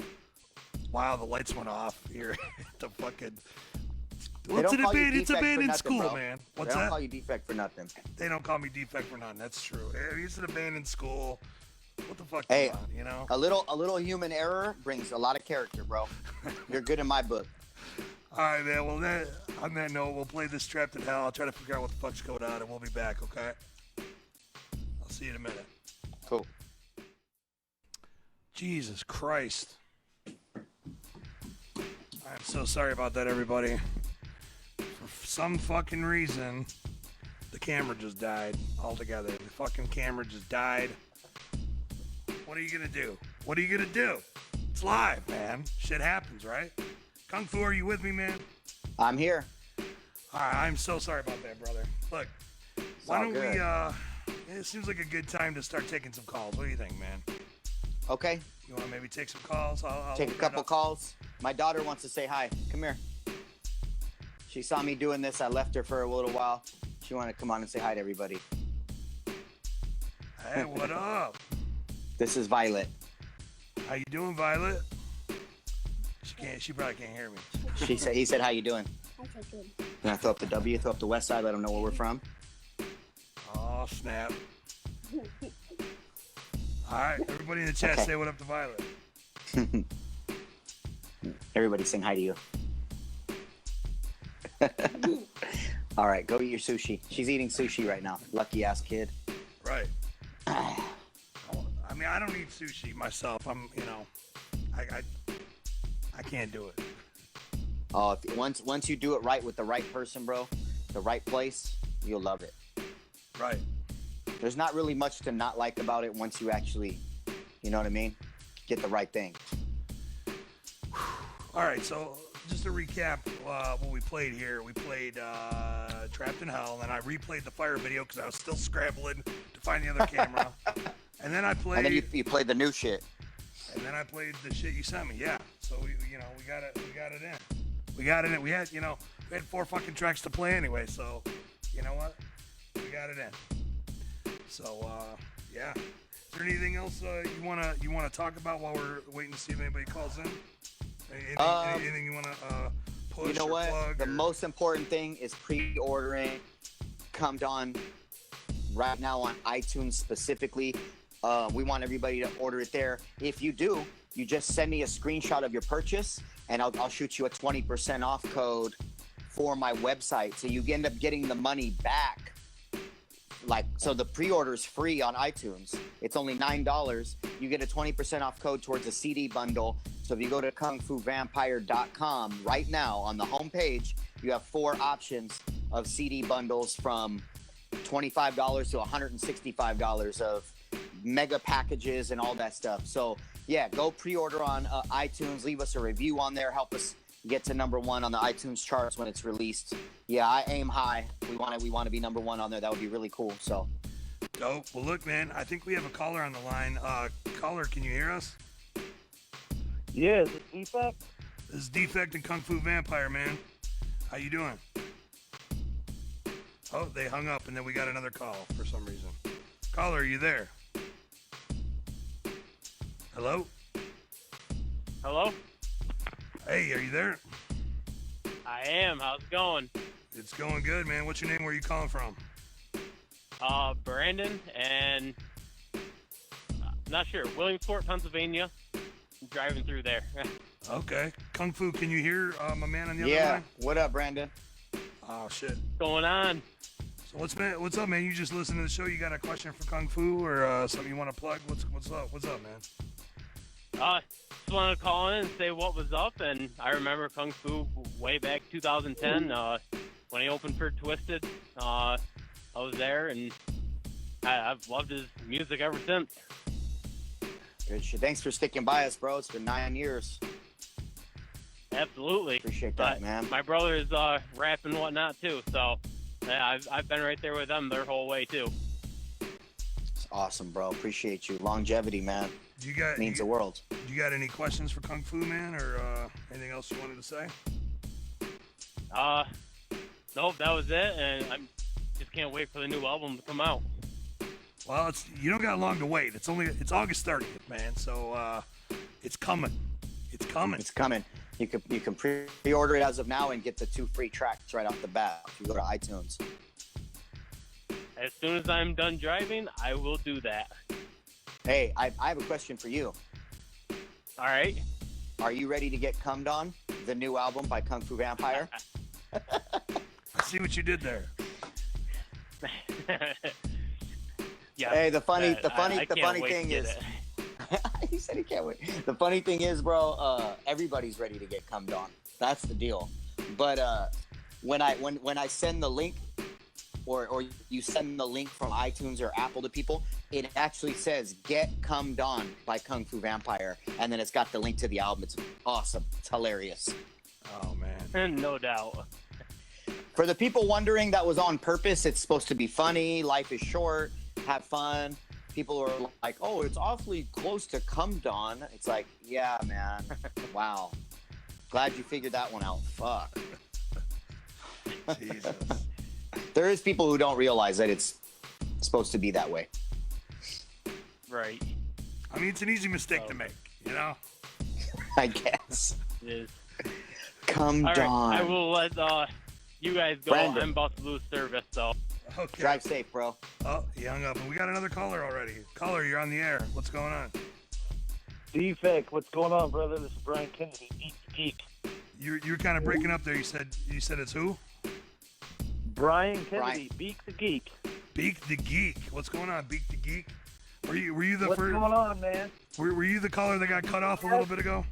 why all the lights went off here. The fucking. What's an abandoned? It's abandoned school, bro. Man. What's that? They don't call you defect for nothing. They don't call me defect for nothing. That's true. It's an abandoned school. What the fuck? Hey, on, you know? A little human error brings a lot of character, bro. You're good in my book. All right, man. Well, on that note, we'll play this Trapped in Hell. I'll try to figure out what the fuck's going on, and we'll be back, okay? I'll see you in a minute. Cool. Jesus Christ. I'm so sorry about that, everybody. For some fucking reason, the camera just died altogether. The fucking camera just died. What are you gonna do? What are you gonna do? It's live, man. Shit happens, right? Kung Fu, are you with me, man? I'm here. All right, I'm so sorry about that, brother. Look, why don't we, it seems like a good time to start taking some calls. What do you think, man? Okay. You want to maybe take some calls? I'll take a couple calls. My daughter wants to say hi. Come here. She saw me doing this. I left her for a little while. She wanted to come on and say hi to everybody. Hey, what up? This is Violet. How you doing, Violet? She probably can't hear me. He said, how you doing? I said good. You want to throw up the W, throw up the west side, let them know where we're from? Oh, snap. All right, everybody in the chat, say what up to Violet. Everybody sing hi to you. All right, go eat your sushi. She's eating sushi right now. Lucky ass kid. Right. I mean, I don't eat sushi myself. I can't do it. Oh, once you do it right with the right person, bro, the right place, you'll love it. Right. There's not really much to not like about it once you actually, you know what I mean, get the right thing. All right, so just to recap what we played here, we played Trapped in Hell, and then I replayed the fire video because I was still scrambling to find the other camera. And then I played... And then you played the new shit. And then I played the shit you sent me, yeah. So, we got it in. We got it in. We had 4 fucking tracks to play anyway, so, you know what? We got it in. So, yeah. Is there anything else you wanna talk about while we're waiting to see if anybody calls in? Anything you wanna push? You know or what? plug? The most important thing is pre-ordering. Come on right now on iTunes specifically. We want everybody to order it there. If you do, you just send me a screenshot of your purchase, and I'll shoot you a 20% off code for my website. So you end up getting the money back. So the pre-order is free on iTunes. It's only $9. You get a 20% off code towards a CD bundle So if you go to kungfuvampire.com right now, on the homepage, you have 4 options of CD bundles from $25 to $165 of mega packages and all that stuff. So yeah, go pre-order on iTunes. Leave us a review on there. Help us get to number 1 on the iTunes charts when it's released. Yeah, I aim high. We want to be number 1 on there. That would be really cool. So dope. Well, look, man, I think we have a caller on the line. Caller, can you hear us? Yeah, is it Defect? This is Defect and Kung Fu Vampire, man. How you doing? Oh, they hung up, and then we got another call for some reason. Caller, are you there? Hello? Hello? Hey, are you there? I am. How's it going? It's going good, man. What's your name? Where are you calling from? Brandon, and not sure. Williamsport, Pennsylvania. I'm driving through there. Okay. Kung Fu, can you hear my man on the other yeah, line? what up, Brandon? Oh, shit. What's going on? So what's up, man? You just listened to the show. You got a question for Kung Fu or something you want to plug? What's up? What's up, man? Just wanted to call in and say what was up, and I remember Kung Fu way back 2010 when he opened for Twisted. I was there, and I've loved his music ever since. Good shit. Thanks for sticking by us, bro. It's been 9 years. Absolutely. Appreciate that, man. My brother is rapping and whatnot too, so yeah, I've been right there with them their whole way too. It's awesome, bro. Appreciate you. Longevity, man. Means the world. You got any questions for Kung Fu, man, or anything else you wanted to say? Nope, that was it, and I just can't wait for the new album to come out. Well, you don't got long to wait. It's August 30th, man. So it's coming. It's coming. It's coming. You can pre-order it as of now and get the 2 free tracks right off the bat if you go to iTunes. As soon as I'm done driving, I will do that. Hey, I have a question for you. All right. Are you ready to get Cummed On, the new album by Kung Fu Vampire? I see what you did there. Yeah. Hey, the funny thing thing is, he said he can't wait. The funny thing is, bro, everybody's ready to get Cummed On. That's the deal. But when I send the link, or you send the link from iTunes or Apple to people, it actually says "Get Cummed On" by Kung Fu Vampire, and then it's got the link to the album. It's awesome. It's hilarious. Oh man. No doubt. For the people wondering, that was on purpose. It's supposed to be funny. Life is short. Have fun. People are like, "Oh, it's awfully close to Cummed On." It's like, yeah, man. Wow. Glad you figured that one out. Fuck. Jesus. There is people who don't realize that it's supposed to be that way. Right. I mean, it's an easy mistake to make, you know? I guess. It is. Cummed All right. On. I will let you guys go. Brandon. I'm about to lose service, so. Okay. Drive safe, bro. Oh, he hung up. And we got another caller already. Caller, you're on the air. What's going on? Defect, what's going on, brother? This is Brian Kennedy, Geek. You're kind of breaking up there. You said it's who? Brian Kennedy, Beak the Geek. Beak the Geek. What's going on, Beak the Geek? Were you the What's first? going on, man? Were you the caller that got cut off a little bit ago?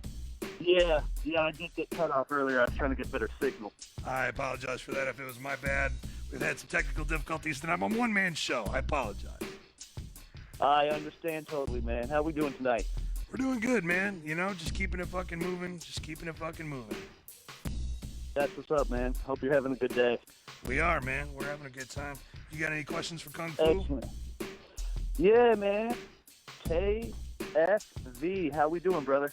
Yeah, I did get cut off earlier. I was trying to get better signal. I apologize for that if it was my bad. We've had some technical difficulties tonight. I'm a one-man show. I apologize. I understand totally, man. How we doing tonight? We're doing good, man. You know, just keeping it fucking moving. That's what's up, man. Hope you're having a good day. We are, man. We're having a good time. You got any questions for Kung Fu? Excellent. Yeah, man. KSV. How we doing, brother?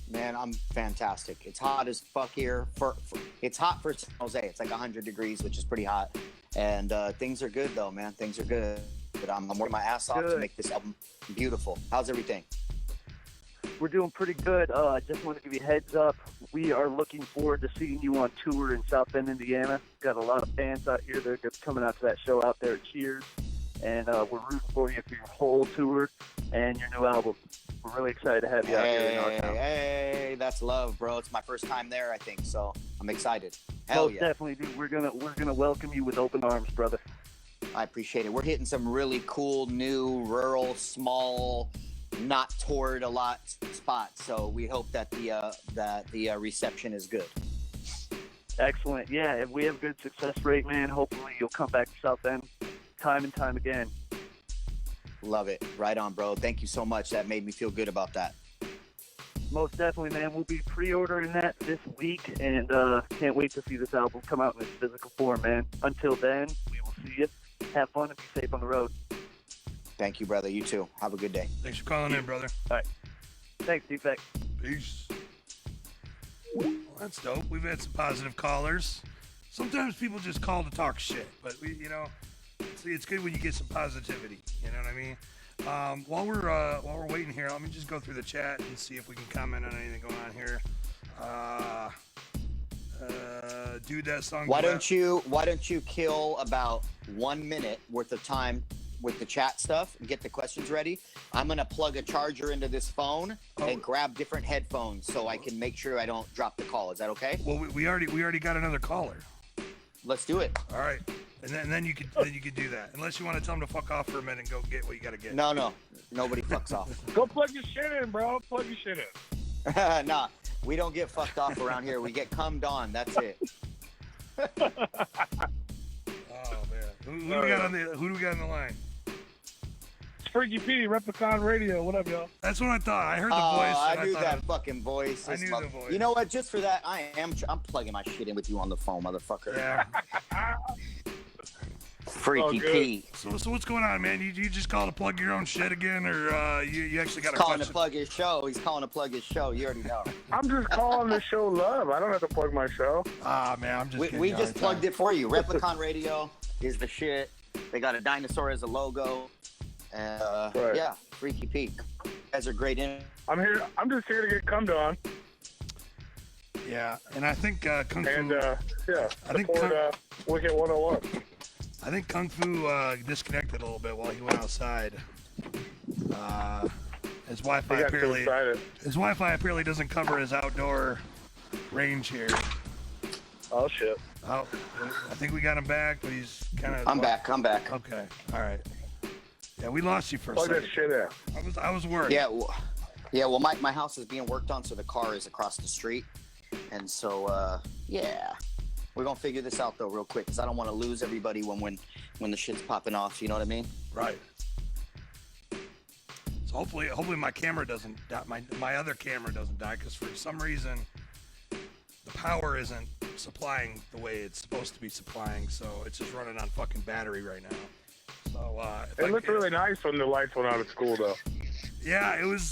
Man, I'm fantastic. It's hot as fuck here. It's hot for San Jose. It's like 100 degrees, which is pretty hot. And things are good, though, man. Things are good. But I'm working my ass off to make this album beautiful. How's everything? We're doing pretty good. I just want to give you a heads up. We are looking forward to seeing you on tour in South Bend, Indiana. Got a lot of fans out here that are coming out to that show out there at Cheers. And we're rooting for you for your whole tour and your new album. We're really excited to have you out here in our town. Hey, that's love, bro. It's my first time there, I think, so I'm excited. Hell Most yeah. definitely, dude. We're gonna welcome you with open arms, brother. I appreciate it. We're hitting some really cool, new, rural, small, not toured a lot spots. So we hope that the reception is good. Excellent. Yeah, if we have good success rate, man, hopefully you'll come back to South End time and time again. Love it. Right on, bro. Thank you so much. That made me feel good about that. Most definitely, man. We'll be pre-ordering that this week, and can't wait to see this album come out in its physical form, man. Until then, we will see you. Have fun and be safe on the road. Thank you, brother. You too. Have a good day. Thanks for calling in, brother. All right. Thanks, Defect. Peace. Well, that's dope. We've had some positive callers. Sometimes people just call to talk shit, but it's good when you get some positivity. You know what I mean? While we're waiting here, let me just go through the chat and see if we can comment on anything going on here. Dude, that song. Why don't you kill about 1 minute worth of time with the chat stuff and get the questions ready? I'm gonna plug a charger into this phone and grab different headphones so I can make sure I don't drop the call. Is that okay? Well, we already got another caller. Let's do it. All right, and then you could do that. Unless you want to tell them to fuck off for a minute and go get what you got to get. No, nobody fucks off. Go plug your shit in, bro. Plug your shit in. Nah, we don't get fucked off around here. We get cummed on. That's it. Oh man, who do we got on the line? It's Freaky P, Replicon Radio. What up, y'all? That's what I thought. I heard the voice. I knew that fucking voice. I knew the voice. You know what? Just for that, I'm plugging my shit in with you on the phone, motherfucker. Yeah. Freaky P. So what's going on, man? You just called to plug your own shit again, or you actually got a calling question? to plug his show. He's calling to plug his show. You already know. I'm just calling to show love. I don't have to plug my show. Ah, man, I'm just. We just plugged it for you. Replicon Radio is the shit. They got a dinosaur as a logo. Right. Yeah, Freaky P. You guys are great in. I'm here. I'm just here to get cummed on. Yeah, and I think Kung Fu. And I think support Wicked 101. I think Kung Fu disconnected a little bit while he went outside. His Wi-Fi apparently doesn't cover his outdoor range here. Oh shit. Oh, I think we got him back, but he's kind of. I'm back. Okay, all right. Yeah, we lost you for a Plug second. that shit in. I was worried. Yeah, well, my house is being worked on, so the car is across the street, and so yeah, we're gonna figure this out though real quick because I don't want to lose everybody when the shit's popping off. You know what I mean? Right. So hopefully my camera doesn't die. My other camera doesn't die because for some reason the power isn't supplying the way it's supposed to be supplying. So it's just running on fucking battery right now. So it looked really nice when the lights went out at school, though. Yeah, it was.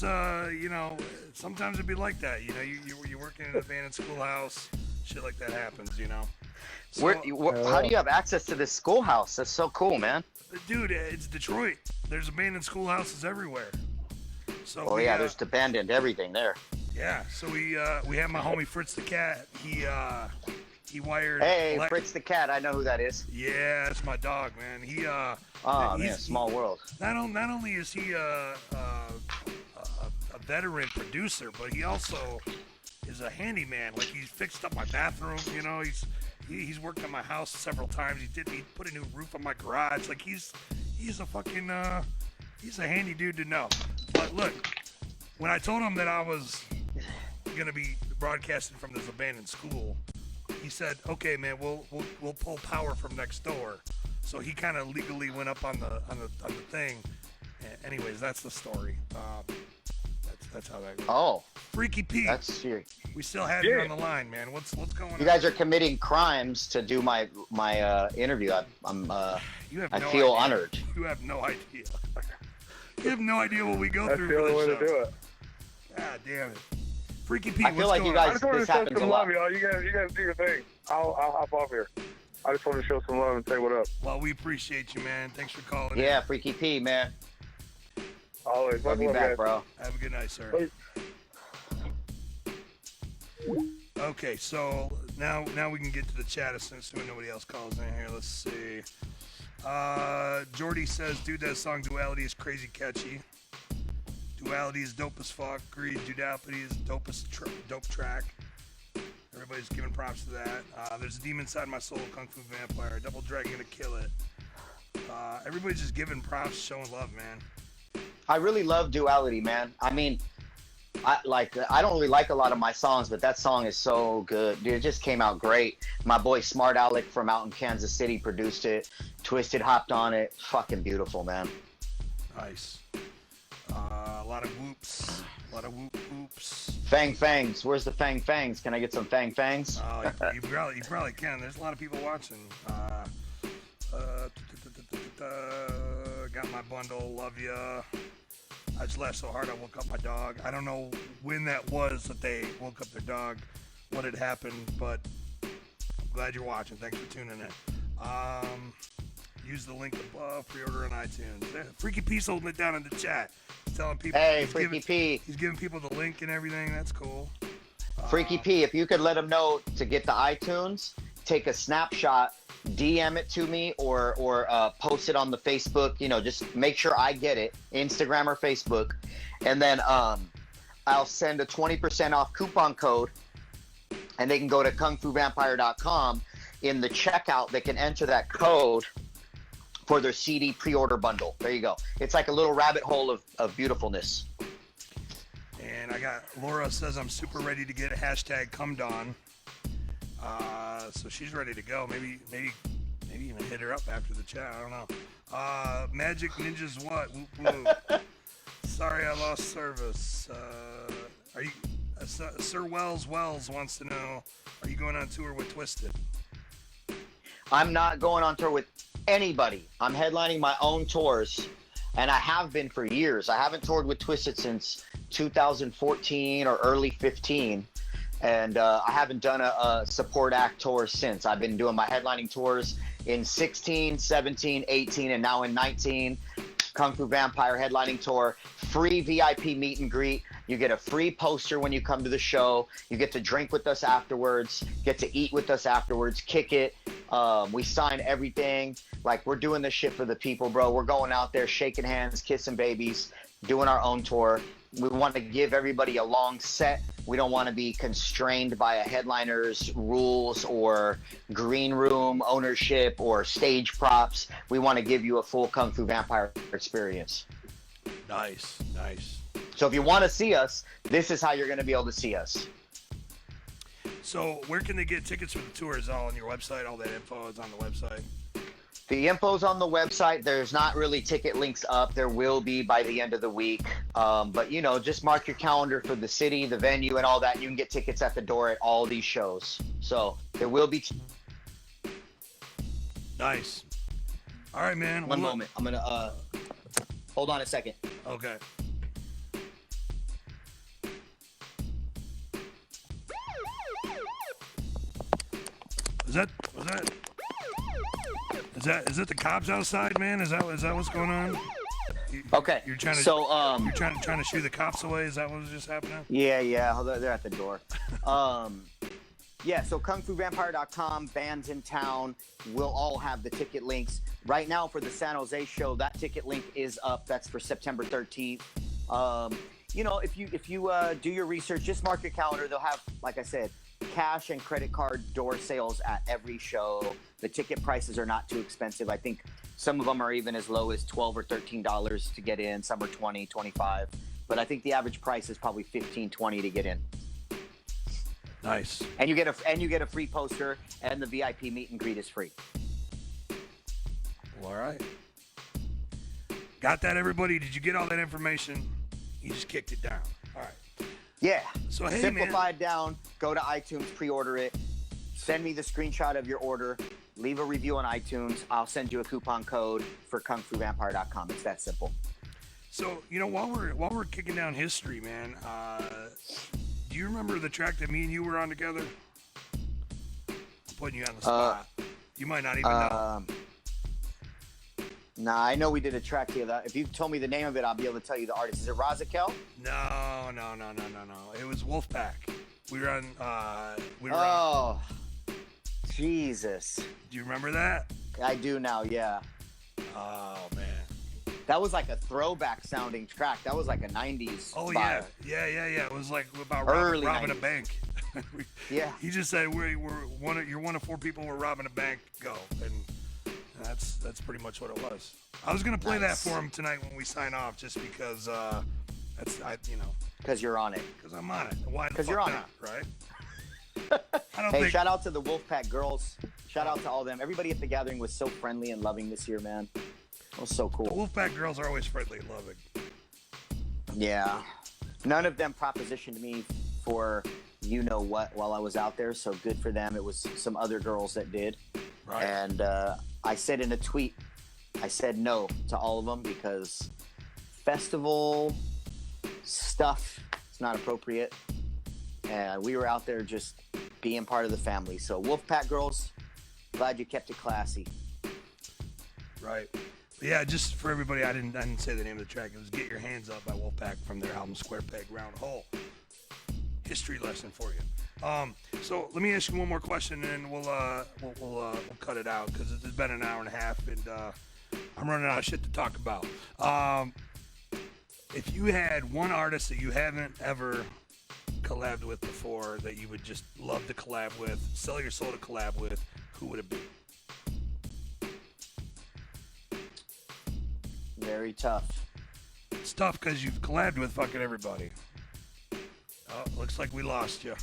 Sometimes it'd be like that. You know, you're working in an abandoned schoolhouse, shit like that happens. You know. So, How do you have access to this schoolhouse? That's so cool, man. Dude, it's Detroit. There's abandoned schoolhouses everywhere. So there's abandoned everything there. Yeah, so we have my homie Fritz the Cat. He wired. Hey, Fritz the Cat, I know who that is. Yeah, that's my dog, man. Man, small world. Not only is he a veteran producer, but he also is a handyman. Like he fixed up my bathroom. You know, he's worked on my house several times. He put a new roof on my garage. Like he's a fucking he's a handy dude to know. But look, when I told him that I was gonna be broadcasting from this abandoned school, he said, "Okay, man, we'll pull power from next door." So he kind of legally went up on the thing. Anyways, that's the story. That's how that goes. Oh, Freaky Pete. That's serious. We still have you on the line, man. What's going on? You guys are committing crimes to do my interview. I feel honored. You have no idea. You have no idea what we go through. That's the only way to do it. God damn it. Freaky Pete, I feel like you guys. I just wanted to This show happens a some lot. love, y'all. You guys do your thing. I'll hop off here. I just wanted to show some love and say what up. Well, we appreciate you, man. Thanks for calling. Yeah, Freaky P, man. Always. Love you back, bro. Have a good night, sir. Bye. Okay, so now we can get to the chat as soon as nobody else calls in here. Let's see. Jordy says, dude, that song Duality is crazy catchy. Duality is dope as fuck. Agreed. Duality is dope track. Everybody's giving props to that. There's a demon inside my soul, Kung Fu Vampire. Double Dragon gonna kill it. Everybody's just giving props, showing love, man. I really love Duality, man. I mean, I don't really like a lot of my songs, but that song is so good. Dude, it just came out great. My boy Smart Alec from out in Kansas City produced it. Twisted hopped on it. Fucking beautiful, man. Nice. A lot of whoops. A lot of whoops. Fang Fangs. Where's the Fang Fangs? Can I get some Fang Fangs? Oh, you probably can. There's a lot of people watching. Got my bundle. Love ya. I just laughed so hard I woke up my dog. I don't know when that was that they woke up their dog, what had happened, but I'm glad you're watching. Thanks for tuning in. Use the link above, pre-order on iTunes. Freaky P's holding it down in the chat. He's telling people. Hey, Freaky P. He's giving people the link and everything. That's cool. Freaky P, if you could let him know to get the iTunes, take a snapshot, DM it to me, or post it on the Facebook. You know, just make sure I get it, Instagram or Facebook, and then I'll send a 20% off coupon code, and they can go to kungfuvampire.com. In the checkout, they can enter that code for their CD pre-order bundle. There you go. It's like a little rabbit hole of beautifulness. And I got Laura says I'm super ready to get a hashtag #ComeDawn. So she's ready to go. Maybe even hit her up after the chat. I don't know. Magic Ninjas what? Whoop, whoop. Sorry I lost service. Are you? Sir Wells wants to know, are you going on tour with Twisted? I'm not going on tour with anybody. I'm headlining my own tours, and I have been for years. I haven't toured with Twisted since 2014 or early 15, and I haven't done a support act tour since. I've been doing my headlining tours in 16, 17, 18, and now in 19. Kung Fu Vampire headlining tour, free VIP meet and greet. You get a free poster when you come to the show. You get to drink with us afterwards, get to eat with us afterwards, kick it. We sign everything. Like, we're doing this shit for the people, bro. We're going out there shaking hands, kissing babies, doing our own tour. We want to give everybody a long set. We don't want to be constrained by a headliner's rules or green room ownership or stage props. We want to give you a full Kung Fu Vampire experience. Nice. So if you want to see us, this is how you're going to be able to see us. So where can they get tickets for the tour? Is it all on your website? All that info is on the website? The info's on the website. There's not really ticket links up. There will be by the end of the week. But, you know, just mark your calendar for the city, the venue, and all that. You can get tickets at the door at all these shows. So there will be... Nice. All right, man. One moment. I'm going to... Hold on a second. Okay. Is that the cops outside, man? Is that what's going on? Okay. You're trying to you're trying to shoo the cops away. Is that what was just happening? Yeah. They're at the door. Yeah. So kungfuvampire.com, bands in town, will all have the ticket links. Right now for the San Jose show, that ticket link is up. That's for September 13th. You know, if you do your research, just mark your calendar. They'll have, like I said, cash and credit card door sales at every show. The ticket prices are not too expensive. I think some of them are even as low as $12 or $13 to get in. Some are $20, $25. But I think the average price is probably $15, $20 to get in. Nice. And you get a free poster, and the VIP meet and greet is free. Well, all right. Got that, everybody? Did you get all that information? You just kicked it down. All right. Yeah. So, hey, simplify it down. Go to iTunes, pre-order it. Send me the screenshot of your order. Leave a review on iTunes. I'll send you a coupon code for kungfuvampire.com. It's that simple. So, you know, while we're kicking down history, man, do you remember the track that me and you were on together? I'm putting you on the spot. You might not even know. Nah, I know we did a track together. If you told me the name of it, I'll be able to tell you the artist. Is it Razakel? No. It was Wolfpack. We were on. Oh, Jesus. Do you remember that? I do now. Yeah. Oh man. That was like a throwback sounding track. That was like a '90s. Oh vibe. yeah. It was like about Early robbing a 90s. bank. Yeah. He just said you're one of 4 people. We're robbing a bank. Go That's pretty much what it was. I was gonna play that Nice. for him tonight when we sign off, just because Because you're on it. because I'm on it. Why the 'Cause fuck you're on not, right? I don't Hey, think. shout out to the Wolfpack girls. Shout out to all them. Everybody at the gathering was so friendly and loving this year, man. It was so The cool. Wolfpack girls are always friendly and loving. Yeah. None of them propositioned me for you know what while I was out there, so good for them. It was some other girls that did. Right. And I said in a tweet, I said no to all of them because festival stuff is not appropriate. And we were out there just being part of the family. So Wolfpack girls, glad you kept it classy. Right. But yeah, just for everybody, I didn't say the name of the track. It was "Get Your Hands Up" by Wolfpack from their album Square Peg Round Hole. History lesson for you. So let me ask you one more question, and then we'll cut it out because it's been an hour and a half, and I'm running out of shit to talk about. If you had one artist that you haven't ever collabed with before that you would just love to collab with, sell your soul to collab with, who would it be? Very tough. It's tough because you've collabed with fucking everybody. Oh, looks like we lost you.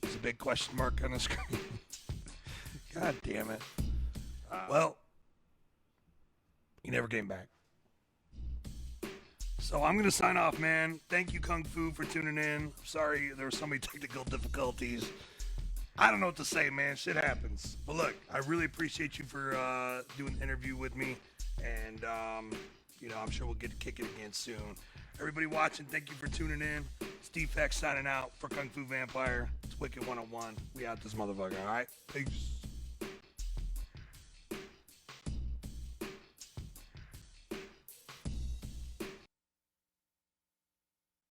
There's a big question mark on the screen. God damn it. Well, you never came back. So I'm going to sign off, man. Thank you, Kung Fu, for tuning in. Sorry there were so many technical difficulties. I don't know what to say, man. Shit happens. But look, I really appreciate you for doing the interview with me. And, I'm sure we'll get to kick it again soon. Everybody watching, thank you for tuning in. Steve Feck signing out for Kung Fu Vampire. It's Wicked 101. We out this motherfucker, all right? Peace.